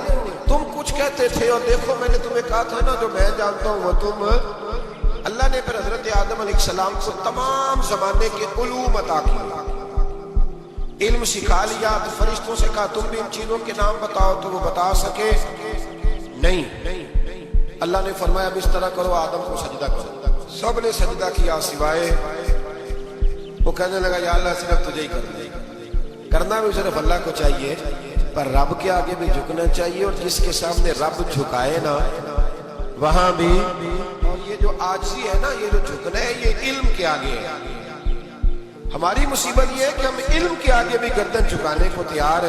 تم کچھ کہتے تھے اور دیکھو میں نے تمہیں کہا تھا نا جو میں جانتا ہوں وہ تم۔ اللہ نے پھر حضرت آدم علیہ السلام کو تمام زمانے کے علوم عطا کیے، علم سکھا لیا۔ تو فرشتوں سے کہا تم بھی ان چیزوں کے نام بتاؤ، تو وہ بتا سکے نہیں۔ اللہ نے فرمایا اب اس طرح کرو آدم کو سجدہ کرو، سب نے سجدہ کیا سوائے وہ کہنے لگا یا اللہ صرف تجھے ہی کرنا بھی صرف اللہ کو چاہیے، پر رب کے آگے بھی جھکنا چاہیے، اور جس کے سامنے رب جھکائے نا وہاں بھی، اور یہ جو عاجزی ہے نا یہ جو جھکنا ہے یہ علم کے آگے ہے۔ ہماری مصیبت یہ ہے کہ ہم علم کے آگے بھی گردن جھکانے کو تیار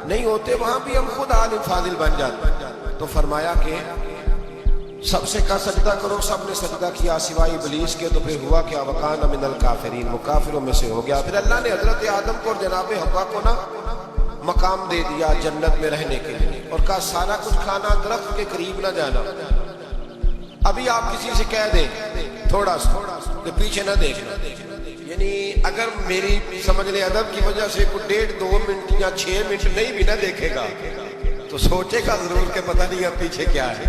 نہیں ہوتے، وہاں بھی ہم خود عالم فاضل بن جاتے ہیں۔ تو فرمایا کہ سب سے کہا سجدہ کرو، سب نے سجدہ کیا سوائے ابلیس کے، تو پھر ہوا کیا وَكَانَ مِنَ الْكَافِرِينَ، وہ کافروں میں سے ہو گیا۔ پھر اللہ نے حضرت آدم کو اور جناب حوا کو نا مقام دے دیا جنت میں رہنے کے لیے، اور کہا سارا کچھ کھانا، درخت کے قریب نہ جانا۔ ابھی آپ کسی سے کہہ دیں تھوڑا سا کہ پیچھے نہ دیکھنا، یعنی اگر میری سمجھ لیں ادب کی وجہ سے کوئی 1.5-2 منٹ یا 6 منٹ نہیں بھی نہ دیکھے گا تو سوچے گا ضرور کہ پتہ نہیں اب پیچھے کیا ہے،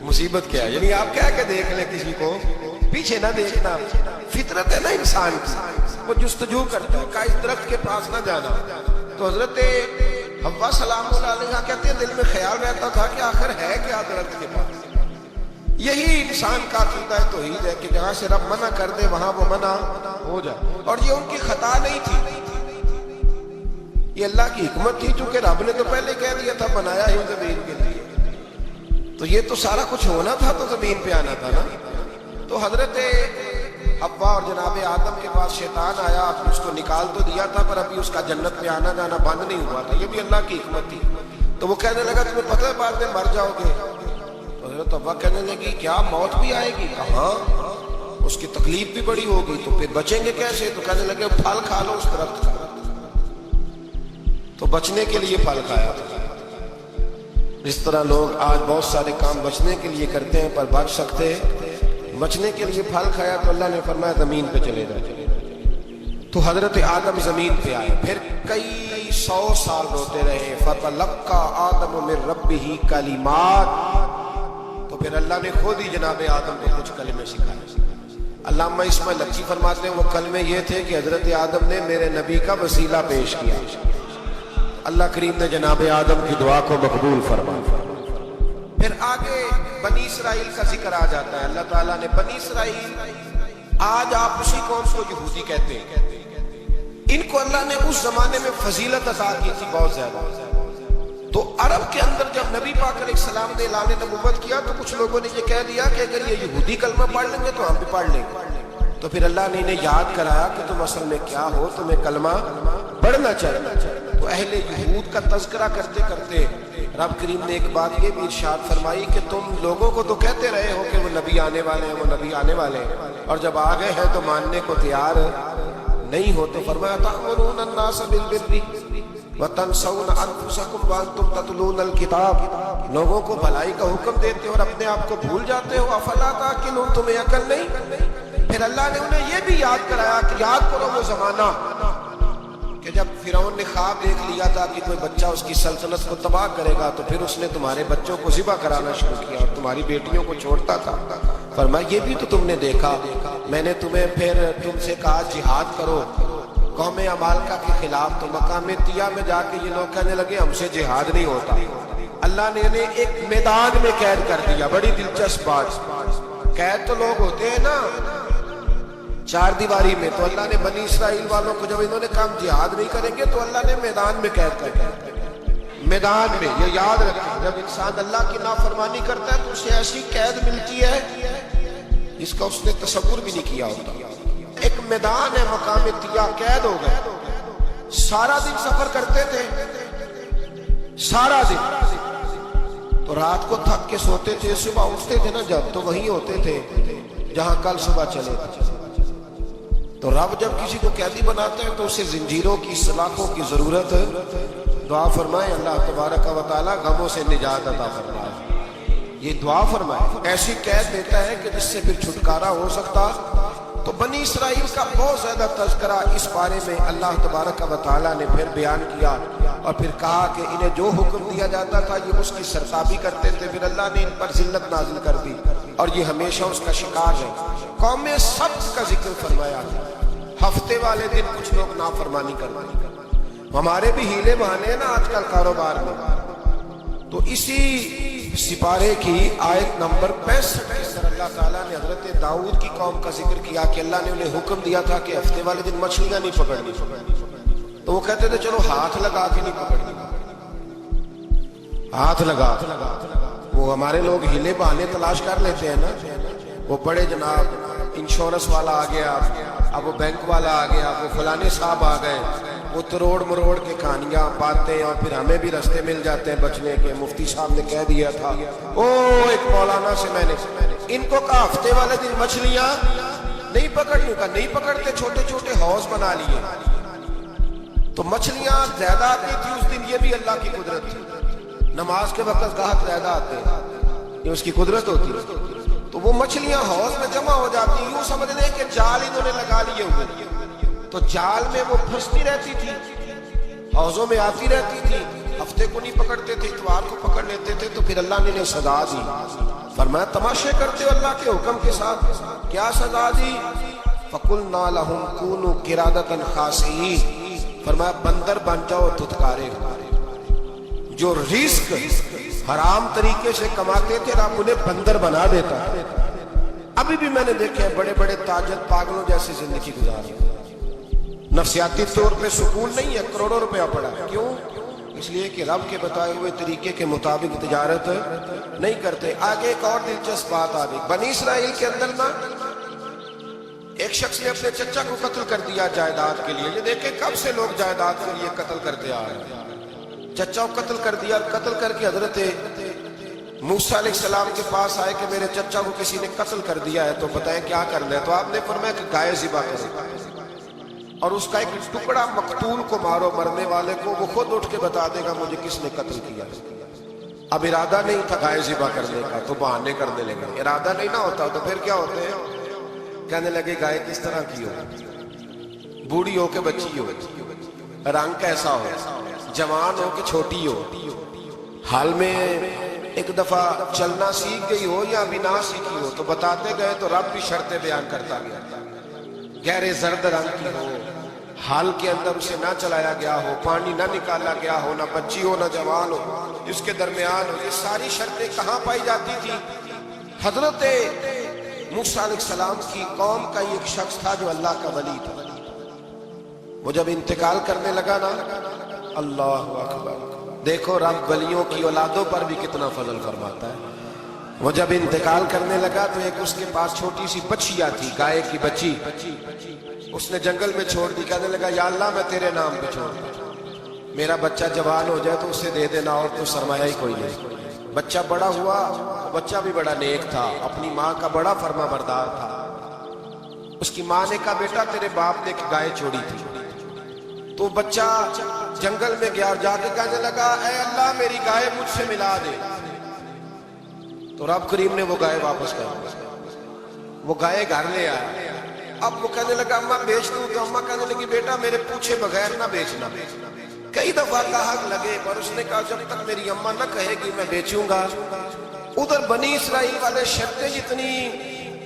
مصیبت کیا ہے۔ یعنی آپ کہہ کے دیکھ لیں کسی کو، پیچھے نہ دیکھنا فطرت ہے نا انسان کی، وہ جستجو کرتا ہے کہ اس درخت کے پاس نہ جانا۔ تو حضرت حوا سلام اللہ علیہ کہتے ہیں دل میں خیال رہتا تھا کہ آخر ہے کیا درخت کے پاس۔ یہی انسان کا عقیدہ توحید ہے کہ جہاں سے رب منع کر دے وہاں وہ منع ہو جائے، اور یہ ان کی خطا نہیں تھی، یہ اللہ کی حکمت تھی، چونکہ رب نے تو پہلے کہہ دیا تھا بنایا ہی زمین کے لیے، تو یہ تو سارا کچھ ہونا تھا تو زمین پہ آنا تھا نا۔ تو حضرت حوا اور جناب آدم کے پاس شیطان آیا، اس کو نکال تو دیا تھا پر ابھی اس کا جنت میں آنا جانا بند نہیں ہوا تھا، یہ بھی اللہ کی حکمت تھی۔ تو وہ کہنے لگا تمہیں پتہ ہے بعد میں مر جاؤ گے؟ تو حضرت حوا کہنے لگی کیا موت بھی آئے گی؟ کہا اس کی تکلیف بھی بڑی ہوگی، تو پھر بچیں گے کیسے؟ تو کہنے لگے پھل کھا لو اس درخت کا، تو بچنے کے لیے پھل کھایا۔ اس طرح لوگ آج بہت سارے کام بچنے کے لیے کرتے ہیں پر بچ سکتے، بچنے کے لیے پھل کھایا تو اللہ نے فرمایا زمین پہ چلے جائے۔ تو حضرت آدم زمین پہ آئے، پھر کئی 100 سال روتے رہے۔ فَتَلَقَّى آدَمُ مِن رَبِّهِ کَلِمَاتٍ، تو پھر اللہ نے خود ہی جناب آدم کو کچھ کلمے سکھائے۔ علامہ اسماعیل لکی فرماتے ہیں وہ کلمے یہ تھے کہ حضرت آدم نے میرے نبی کا وسیلہ پیش کیا، اللہ کریم نے جناب آدم کی دعا کو مقبول فرمایا۔ پھر آگے بنی اسرائیل کا ذکر آ جاتا ہے۔ اللہ تعالیٰ نے بنی اسرائیل، آج آپ اسی قوم کو یہودی کہتے ہیں، ان کو اللہ نے اس زمانے میں فضیلت عطا کی تھی بہت زیادہ۔ تو عرب کے اندر جب نبی پاک علیہ السلام نے اعلان نبوت کیا تو کچھ لوگوں نے یہ کہہ دیا کہ اگر یہ یہودی کلمہ پڑھ لیں گے تو ہم بھی پڑھ لیں گے۔ تو پھر اللہ نے انہیں یاد کرایا کہ تم اصل میں کیا ہو، تمہیں کلمہ پڑھنا چاہیے۔ تو اہل یہود کا تذکرہ کرتے کرتے رب کریم نے ایک بات یہ بھی ارشاد فرمائی کہ تم لوگوں کو تو کہتے رہے ہو کہ وہ نبی آنے والے ہیں، وہ نبی آنے والے ہیں، اور جب آ گئے ہیں تو ماننے کو تیار نہیں ہو۔ تو فرمایا تأمرون الناس بالبر، وَتَنْسَوْنَ أَنفُسَكُمْ وَأَنْتُمْ تَتْلُونَ الْكِتَابَ، لوگوں کو بھلائی کا حکم دیتے ہو اور اپنے آپ کو بھول جاتے ہو. افلا تعقلون، تمہیں عقل نہیں؟ پھر اللہ نے انہیں یہ بھی یاد کرایا کہ یاد کرو وہ زمانہ کہ جب فرعون نے خواب دیکھ لیا تھا کہ کوئی بچہ اس کی سلطنت کو تباہ کرے گا، تو پھر اس نے تمہارے بچوں کو ذبح کرانا شروع کیا اور تمہاری بیٹیوں کو چھوڑتا تھا. فرمایا یہ بھی تو تم نے دیکھا. میں نے تمہیں پھر تم سے کہا جہاد کرو قوم عمالقہ کے خلاف، تو مقام طیہ میں جا کے یہ لوگ کہنے لگے ہم سے جہاد نہیں ہوتا. اللہ نے انہیں ایک میدان میں قید کر دیا. بڑی دلچسپ بات. قید تو لوگ ہوتے ہیں نا چار دیواری میں، تو اللہ نے بنی اسرائیل والوں کو جب انہوں نے کہا جہاد نہیں کریں گے تو اللہ نے میدان میں قید کر دیا. میدان میں، یہ یاد رکھیں، جب انسان اللہ کی نافرمانی کرتا ہے تو اسے ایسی قید ملتی ہے جس کا اس نے تصور بھی نہیں کیا ہوتا. ایک میدان ہے مقام طیہ، قید ہو گئے. سارا دن سفر کرتے تھے، سارا دن، تو رات کو تھک کے سوتے تھے، صبح اٹھتے تھے نا جب، تو وہیں ہوتے تھے جہاں کل صبح چلے تھے. تو رب جب کسی کو قیدی بناتے ہیں تو اسے زنجیروں کی، سلاخوں کی ضرورت ہے. دعا فرمائے اللہ تبارک و تعالی غموں سے نجات عطا فرمائے. یہ دعا فرمائے، ایسی قید دیتا ہے کہ جس سے پھر چھٹکارا ہو سکتا. تو بنی اسرائیل کا بہت زیادہ تذکرہ اس بارے میں اللہ تبارک و تعالیٰ نے پھر بیان کیا، اور پھر کہا کہ انہیں جو حکم دیا جاتا تھا یہ اس کی سرتابی کرتے تھے. پھر اللہ نے ان پر ذلت نازل کر دی اور یہ ہمیشہ اس کا شکار ہے. قوم سبت کا ذکر فرمایا. ہفتے والے دن کچھ لوگ نافرمانی کرتے ہیں. ہمارے بھی ہیلے بہانے ہیں نا آج کل کاروبار میں. تو اسی سپارے کی آیت نمبر 65 کے اندر اللہ تعالیٰ نے حضرت داؤد کی قوم کا ذکر کیا کہ اللہ نے انہیں حکم دیا تھا کہ ہفتے والے دن مچھلیاں نہیں پکڑنی. تو وہ کہتے تھے چلو ہاتھ لگا کے نہیں پکڑنی، ہاتھ لگا. وہ ہمارے لوگ ہیلے بہانے تلاش کر لیتے ہیں نا. وہ بڑے جناب انشورنس والا آ گیا، اب وہ بینک والا آ گیا، وہ فلانے صاحب آ گئے، وہ تروڑ مروڑ کے کہانیاں باتیں، اور پھر ہمیں بھی رستے مل جاتے ہیں بچنے کے. مفتی صاحب نے کہہ دیا تھا، او ایک مولانا سے میں نے ان کو کہا ہفتے والے دن مچھلیاں نہیں پکڑنی، کا نہیں پکڑتے، چھوٹے چھوٹے حوض بنا لیے. تو مچھلیاں زیادہ آتی تھی اس دن، یہ بھی اللہ کی قدرت تھی. نماز کے وقت گاہک زیادہ آتے ہیں، یہ اس کی قدرت ہوتی ہے. تو وہ مچھلیاں حوض میں جمع ہو جاتی. یوں سمجھ لیں کہ جال انہوں نے لگا لیے ہوئے، تو جال میں وہ پھنستی رہتی تھی، حوضوں میں آتی رہتی تھی. ہفتے کو نہیں پکڑتے تھے، اتوار کو پکڑ لیتے تھے. تو پھر اللہ نے انہیں سزا دی. فرمایا تماشے کرتے ہو اللہ کے حکم کے ساتھ. کیا سزا دی؟ فَقُلْنَا لَهُمْ كُونُوا قِرَادَةً خَاسِئِينَ. فرمایا بندر بن جاؤ تھتکارے. جو رزق حرام طریقے سے کماتے تھے رب انہیں بندر بنا دیتا ہے. ابھی بھی میں نے دیکھے بڑے بڑے تاجر پاگلوں جیسی زندگی گزارے. نفسیاتی طور پہ سکون نہیں ہے، کروڑوں روپیہ پڑا ہے. کیوں؟ اس لیے کہ رب کے بتائے ہوئے طریقے کے مطابق تجارت نہیں کرتے. آگے ایک اور دلچسپ بات آ گئی. بنی اسرائیل کے اندر نا ایک شخص نے اپنے چچا کو قتل کر دیا جائیداد کے لیے. یہ دیکھیں کب سے لوگ جائیداد کے لیے قتل کرتے آ رہے ہیں. چچا کو قتل کر دیا. قتل کر کے حضرت موسیٰ علیہ السلام کے پاس آئے کہ میرے چچا کو کسی نے قتل کر دیا ہے، تو بتائیں کیا کرنا ہے. تو آپ نے فرمایا کہ گائے ذبح کرو اور اس کا ایک ٹکڑا مقتول کو مارو، مرنے والے کو. وہ خود اٹھ کے بتا دے گا مجھے کس نے قتل کیا. اب ارادہ نہیں تھا گائے ذبح کرنے کا تو بہانے کرنے لگے. ارادہ نہیں نہ ہوتا تو پھر کیا ہوتے ہیں؟ کہنے لگے گائے کس طرح کی ہو، بوڑھی ہو کے بچی ہو، رنگ کیسا ہو، جوان ہو کہ چھوٹی ہو، حال میں ایک دفعہ چلنا سیکھ گئی ہو یا ابھی نہ سیکھی ہو. تو بتاتے گئے تو رب بھی شرطیں بیان کرتا گیا. گہرے زرد رنگ کی ہو، حال کے اندر اسے نہ چلایا گیا ہو، پانی نہ نکالا گیا ہو، نہ بچی ہو نہ جوان ہو، اس کے درمیان ہو. یہ ساری شرطیں کہاں پائی جاتی تھی؟ حضرت موسیٰ علیہ السلام کی قوم کا ایک شخص تھا جو اللہ کا ولی تھا. وہ جب انتقال کرنے لگا نا، اللہ اکبر، دیکھو رب ولیوں کی اولادوں پر بھی کتنا فضل فرماتا ہے. وہ جب انتقال کرنے لگا تو ایک اس کے پاس چھوٹی سی بچیا تھی، گائے کی بچی. اس نے جنگل میں چھوڑ دی. کہنے لگا یا اللہ میں تیرے نام پہ چھوڑ دوں، میرا بچہ جوان ہو جائے تو اسے دے دینا، اور تو سرمایہ ہی کوئی نہیں. بچہ بڑا ہوا، بچہ بھی بڑا نیک تھا، اپنی ماں کا بڑا فرما بردار تھا. اس کی ماں نے کہا بیٹا تیرے باپ نے ایک گائے چھوڑی تھی. تو بچہ جنگل میں گیا اور جا کے کہنے لگا اے اللہ میری گائے مجھ سے ملا دے. تو رب کریم نے وہ گائے واپس کر دی. وہ گائے گھر لے آیا. اب وہ کہنے لگا اماں بیچ دوں, تو اماں کہنے لگی بیٹا میرے پوچھے بغیر نہ بیچنا. کئی دفعہ کہا لگے پر اس نے کہا جب تک میری اماں نہ کہے گی میں بیچوں گا. ادھر بنی اسرائیل والے شرطیں جتنی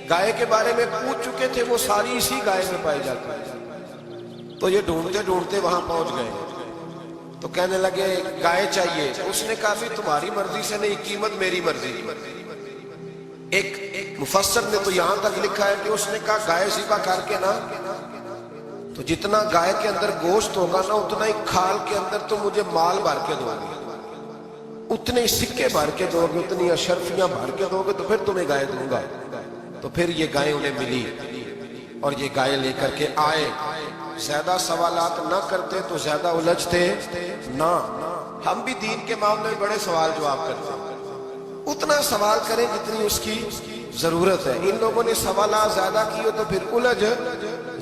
گائے کے بارے میں پوچھ چکے تھے وہ ساری اسی گائے میں پائی جاتی ہے. تو یہ ڈھونڈتے ڈھونڈتے وہاں پہنچ گئے. تو کہنے لگے گائے چاہیے. اس نے کہا بھی تمہاری مرضی سے نہیں, قیمت میری مرضی. ایک مفسر نے تو یہاں تک لکھا ہے کہ اس نے کہا گائے ذبح کر کے نا تو جتنا گائے کے اندر گوشت ہوگا نا اتنا ہی کھال کے اندر تو مجھے مال بھر کے دو گے, اتنے سکے بھر کے دو گے, اتنی اشرفیاں بھر کے دو گے تو پھر تمہیں گائے دوں گا. تو پھر یہ گائے انہیں ملی اور یہ گائے لے کر کے آئے. زیادہ سوالات نہ کرتے تو زیادہ الجھتے نہ. ہم بھی دین کے معاملے میں بڑے سوال جواب کرتے ہیں, اتنا سوال کریں جتنی اس کی ضرورت ہے. ان لوگوں نے سوالات زیادہ کیے تو پھر الجھ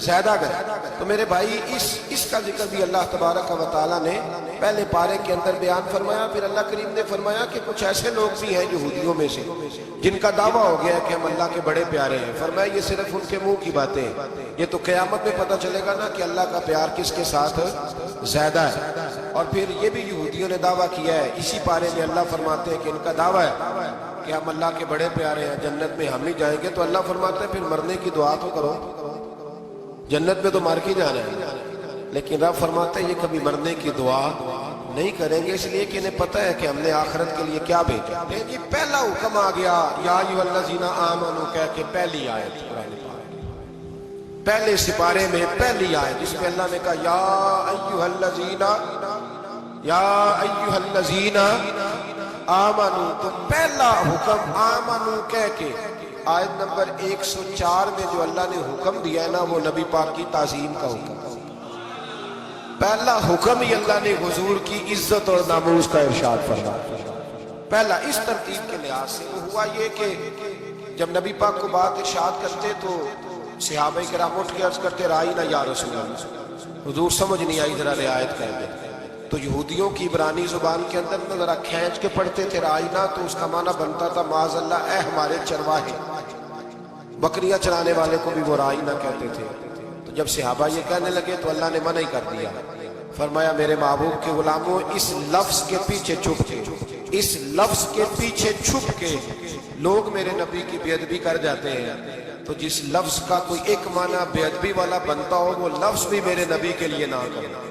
زیادہ گئے. تو میرے بھائی اس کا ذکر بھی اللہ تبارک و تعالیٰ نے پہلے پارے کے اندر بیان فرمایا. پھر اللہ کریم نے فرمایا کہ کچھ ایسے لوگ بھی ہیں یہودیوں میں سے جن کا دعویٰ ہو گیا ہے کہ ہم اللہ کے بڑے پیارے ہیں. فرمایا یہ صرف ان کے منہ کی باتیں ہیں, یہ تو قیامت میں پتہ چلے گا نا کہ اللہ کا پیار کس کے ساتھ زیادہ ہے. اور پھر یہ بھی یہودیوں نے دعویٰ کیا ہے. اسی پارے میں اللہ فرماتے ہیں کہ ان کا دعویٰ ہے کہ ہم اللہ کے بڑے پیارے ہیں, جنت میں ہم ہی جائیں گے. تو اللہ فرماتے ہیں پھر مرنے کی دعا تو کرو, جنت میں تو مر کے جانا ہے. لیکن رب فرماتے ہیں یہ کبھی مرنے کی دعا نہیں کریں گے, اس لیے کہ انہیں پتہ ہے کہ ہم نے آخرت کے لیے کیا بھیجا. جی پہلا حکم آ گیا یا ایھا الذین آمنوا کہہ کے پہلی آیت پہلے سپارے میں پہلی آیت جس میں اللہ نے کہا یا ایھا الذین آمنوا. تو پہلا حکم آمنوا کہہ کے آیت نمبر 104 میں جو اللہ نے حکم دیا ہے نا وہ نبی پاک کی تعظیم کا حکم. پہلا حکم ہی اللہ نے حضور کی عزت اور ناموس کا ارشاد فرمایا. پہلا اس ترتیب کے لحاظ سے وہ ہوا یہ کہ جب نبی پاک کو بات ارشاد کرتے تو صحابہ کرام اٹھ کے عرض کرتے رائینا یا رسول اللہ, حضور سمجھ نہیں آئی ذرا رعایت کر دے. تو یہودیوں کی عبرانی زبان کے اندر نہ ذرا کھینچ کے پڑھتے تھے رائینا, تو اس کا معنی بنتا تھا معاذ اللہ اے ہمارے چرواہے. بکریاں چرانے والے کو بھی وہ رائینا کہتے تھے. تو جب صحابہ یہ کہنے لگے تو اللہ نے منع ہی کر دیا. فرمایا میرے محبوب کے غلاموں اس لفظ کے پیچھے چھپ کے, اس لفظ کے پیچھے چھپ کے لوگ میرے نبی کی بے ادبی کر جاتے ہیں. تو جس لفظ کا کوئی ایک معنی بے ادبی والا بنتا ہو وہ لفظ بھی میرے نبی کے لیے نہ کرو.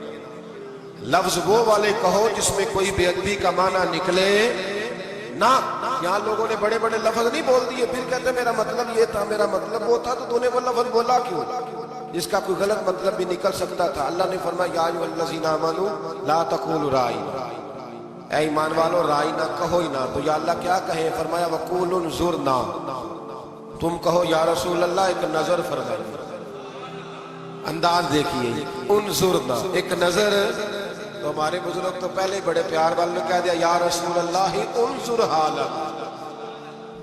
لفظ وہ والے کہو جس میں کوئی بے ادبی کا معنی نکلے نہ. یہاں لوگوں نے بڑے بڑے لفظ نہیں بول دیے پھر کہتے میرا مطلب یہ تھا, میرا مطلب وہ تھا. تو تو نے وہ لفظ بولا کیوں جس کا کوئی غلط مطلب بھی نکل سکتا تھا. اللہ نے فرمایا یا ایھا الذین آمنوا لا تقولوا رائینا, اے ایمان والو رائینا کہو ہی نہ. تو یا اللہ کیا کہیں؟ فرمایا وقولوا انظرنا, تم کہو یا رسول اللہ ایک نظر فرمائیے. انداز دیکھیے انظرنا ایک نظر. تو ہمارے بزرگ تو پہلے بڑے پیار والے نے کہہ دیا یا رسول اللہ انظر حالنا.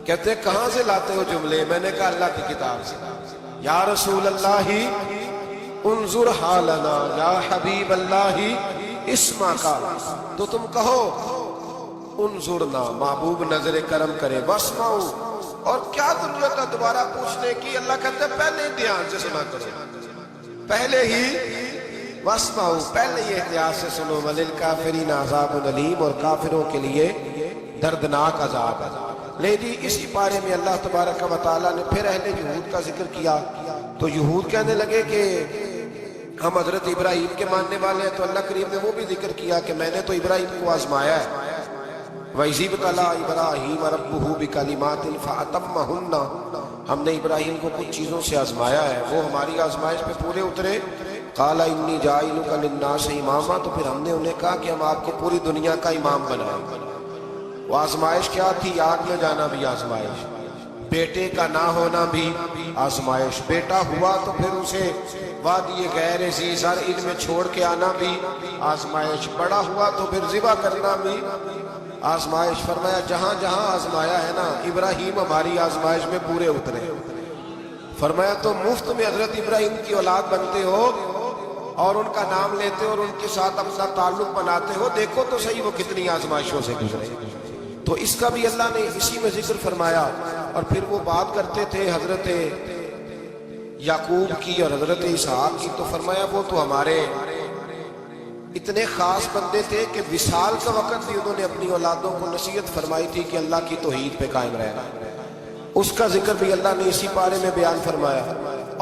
کہتے کہاں سے لاتے ہو جملے؟ میں نے کہا اللہ کی کتاب سے. یا رسول اللہ انظر حالنا یا حبیب اللہ اسما کا. تو تم کہو انظرنا محبوب نظر کرم کرے واسمعوا. اور کیا ضرورت ہے دوبارہ پوچھنے کی؟ اللہ کہتے ہیں پہلے ہی دھیان سے سنا کرو, پہلے ہی واسمعوا پہلے ہی احتیاط سے سنو. وللکافرین عذاب علیم, اور کافروں کے لیے دردناک عذاب ہے. لے جی اسی پارے میں اللہ تبارک و تعالیٰ نے پھر اہل یہود کا ذکر کیا. تو یہود کہنے لگے کہ ہم حضرت ابراہیم کے ماننے والے ہیں. تو اللہ کریم نے وہ بھی ذکر کیا کہ میں نے تو ابراہیم کو آزمایا ہے. وَإِذِ ابْتَلَىٰ إِبْرَاهِيمَ رَبُّهُ بِكَلِمَاتٍ فَأَتَمَّهُنَّ, ہم نے ابراہیم کو کچھ چیزوں سے آزمایا ہے, وہ ہماری آزمائش پہ پورے اترے. قَالَ إِنِّي جَاعِلُكَ لِلنَّاسِ إِمَامًا, تو پھر ہم نے انہیں کہا کہ ہم آپ کو پوری دنیا کا امام بنائیں. وہ آزمائش کیا تھی؟ آگ میں جانا بھی آزمائش, بیٹے کا نہ ہونا بھی آزمائش, بیٹا ہوا تو پھر اسے وادی غیر ذی زرع میں چھوڑ کے آنا بھی آزمائش, بڑا ہوا تو پھر ذبح کرنا بھی آزمائش. فرمایا جہاں جہاں آزمایا ہے نا ابراہیم ہماری آزمائش میں پورے اترے. فرمایا تو مفت میں حضرت ابراہیم کی اولاد بنتے ہو اور ان کا نام لیتے اور ان کے ساتھ اپنا تعلق بناتے ہو، دیکھو تو صحیح وہ کتنی آزمائشوں سے گزرے۔ تو اس کا بھی اللہ نے اسی میں ذکر فرمایا۔ اور پھر وہ بات کرتے تھے حضرت یعقوب کی اور حضرت اسحاق کی، تو فرمایا وہ تو ہمارے اتنے خاص بندے تھے کہ وصال کا وقت بھی انہوں نے اپنی اولادوں کو نصیحت فرمائی تھی کہ اللہ کی توحید پہ قائم رہنا۔ اس کا ذکر بھی اللہ نے اسی پارے میں بیان فرمایا۔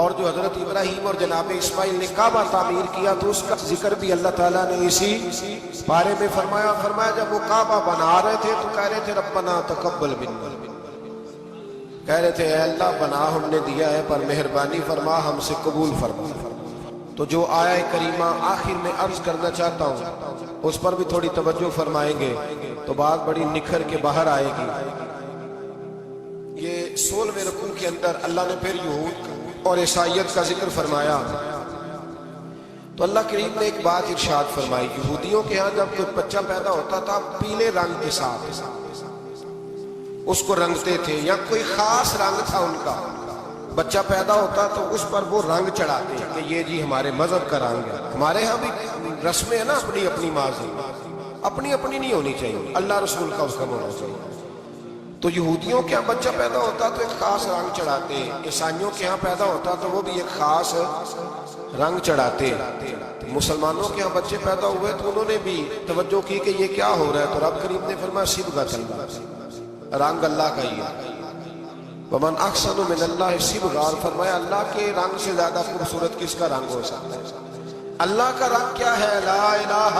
اور جو حضرت ابراہیم اور جناب اسماعیل نے کعبہ تعمیر کیا تو اس کا ذکر بھی اللہ تعالیٰ نے اسی پارے میں فرمایا۔ فرمایا جب وہ کعبہ بنا رہے تھے تو کہہ رہے تھے ربنا تقبل منا، کہہ رہے تھے اے اللہ بنا ہم نے دیا ہے پر مہربانی فرما ہم سے قبول فرما۔ تو جو آیہ کریمہ آخر میں عرض کرنا چاہتا ہوں اس پر بھی تھوڑی توجہ فرمائیں گے تو بات بڑی نکھر کے باہر آئے گی۔ یہ 16ویں رکوع کے اندر اللہ نے پھر یہود اور عیسائیت کا ذکر فرمایا تو اللہ کریم نے ایک بات ارشاد فرمائی۔ یہودیوں کے ہاں جب کوئی بچہ پیدا ہوتا تھا پیلے رنگ کے ساتھ اس کو رنگتے تھے، یا کوئی خاص رنگ تھا ان کا، بچہ پیدا ہوتا تو اس پر وہ رنگ چڑھاتے کہ یہ جی ہمارے مذہب کا رنگ ہے۔ ہمارے ہاں بھی رسمیں ہیں نا اپنی اپنی ماضی، اپنی اپنی نہیں ہونی چاہیے، اللہ رسول کا حکم ہونا چاہیے۔ تو یہودیوں کے ہاں بچہ پیدا ہوتا تو ایک خاص رنگ چڑھاتے، عیسائیوں کے ہاں پیدا ہوتا تو وہ بھی ایک خاص رنگ چڑھاتے۔ مسلمانوں کے ہاں بچے پیدا ہوئے تو انہوں نے بھی توجہ کی کہ یہ کیا ہو رہا ہے، تو رب کریم نے فرمایا صبغۃ اللہ، رنگ اللہ کا ہی ہے۔ ومن احسن من اللہ صبغا، فرمایا اللہ کے رنگ سے زیادہ خوبصورت کس کا رنگ ہو سکتا ہے؟ اللہ کا رنگ کیا ہے؟ لا الہ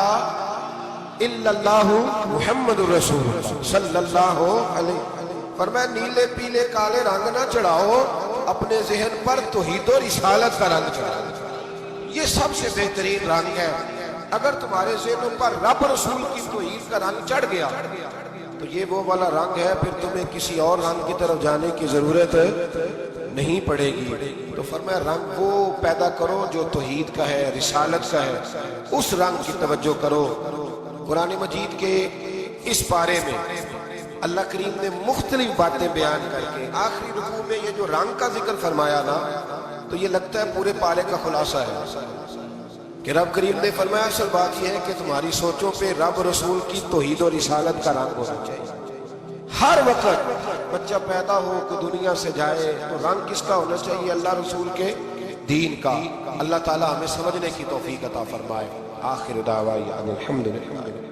الا اللہ محمد رسول اللہ صلی اللہ علیہ وسلم۔ فرمایا نیلے پیلے کالے رنگ نہ چڑھاؤ، اپنے ذہن پر توحید و رسالت کا رنگ چڑھاؤ، یہ سب سے بہترین رنگ ہے۔ اگر تمہارے ذہنوں پر رب رسول کی توحید کا رنگ چڑھ گیا تو یہ وہ والا رنگ ہے، پھر تمہیں کسی اور رنگ کی طرف جانے کی ضرورت نہیں پڑے گی۔ تو فرمایا رنگ وہ پیدا کرو جو توحید کا ہے، رسالت کا ہے، اس رنگ کی توجہ کرو۔ قرآن مجید کے اس پارے میں اللہ کریم نے مختلف باتیں بیان کر کے آخری رکوع میں یہ جو رنگ کا ذکر فرمایا نا تو یہ لگتا ہے پورے پارے کا خلاصہ ہے کہ رب کریم نے فرمایا اصل بات یہ ہے کہ تمہاری سوچوں پہ رب رسول کی توحید و رسالت کا رنگ ہونا چاہیے۔ ہر وقت بچہ پیدا ہو کہ دنیا سے جائے تو رنگ کس کا ہونا چاہیے؟ اللہ رسول کے دین کا۔ اللہ تعالی ہمیں سمجھنے کی توفیق عطا فرمائے۔ آخر دعوانا الحمدللہ۔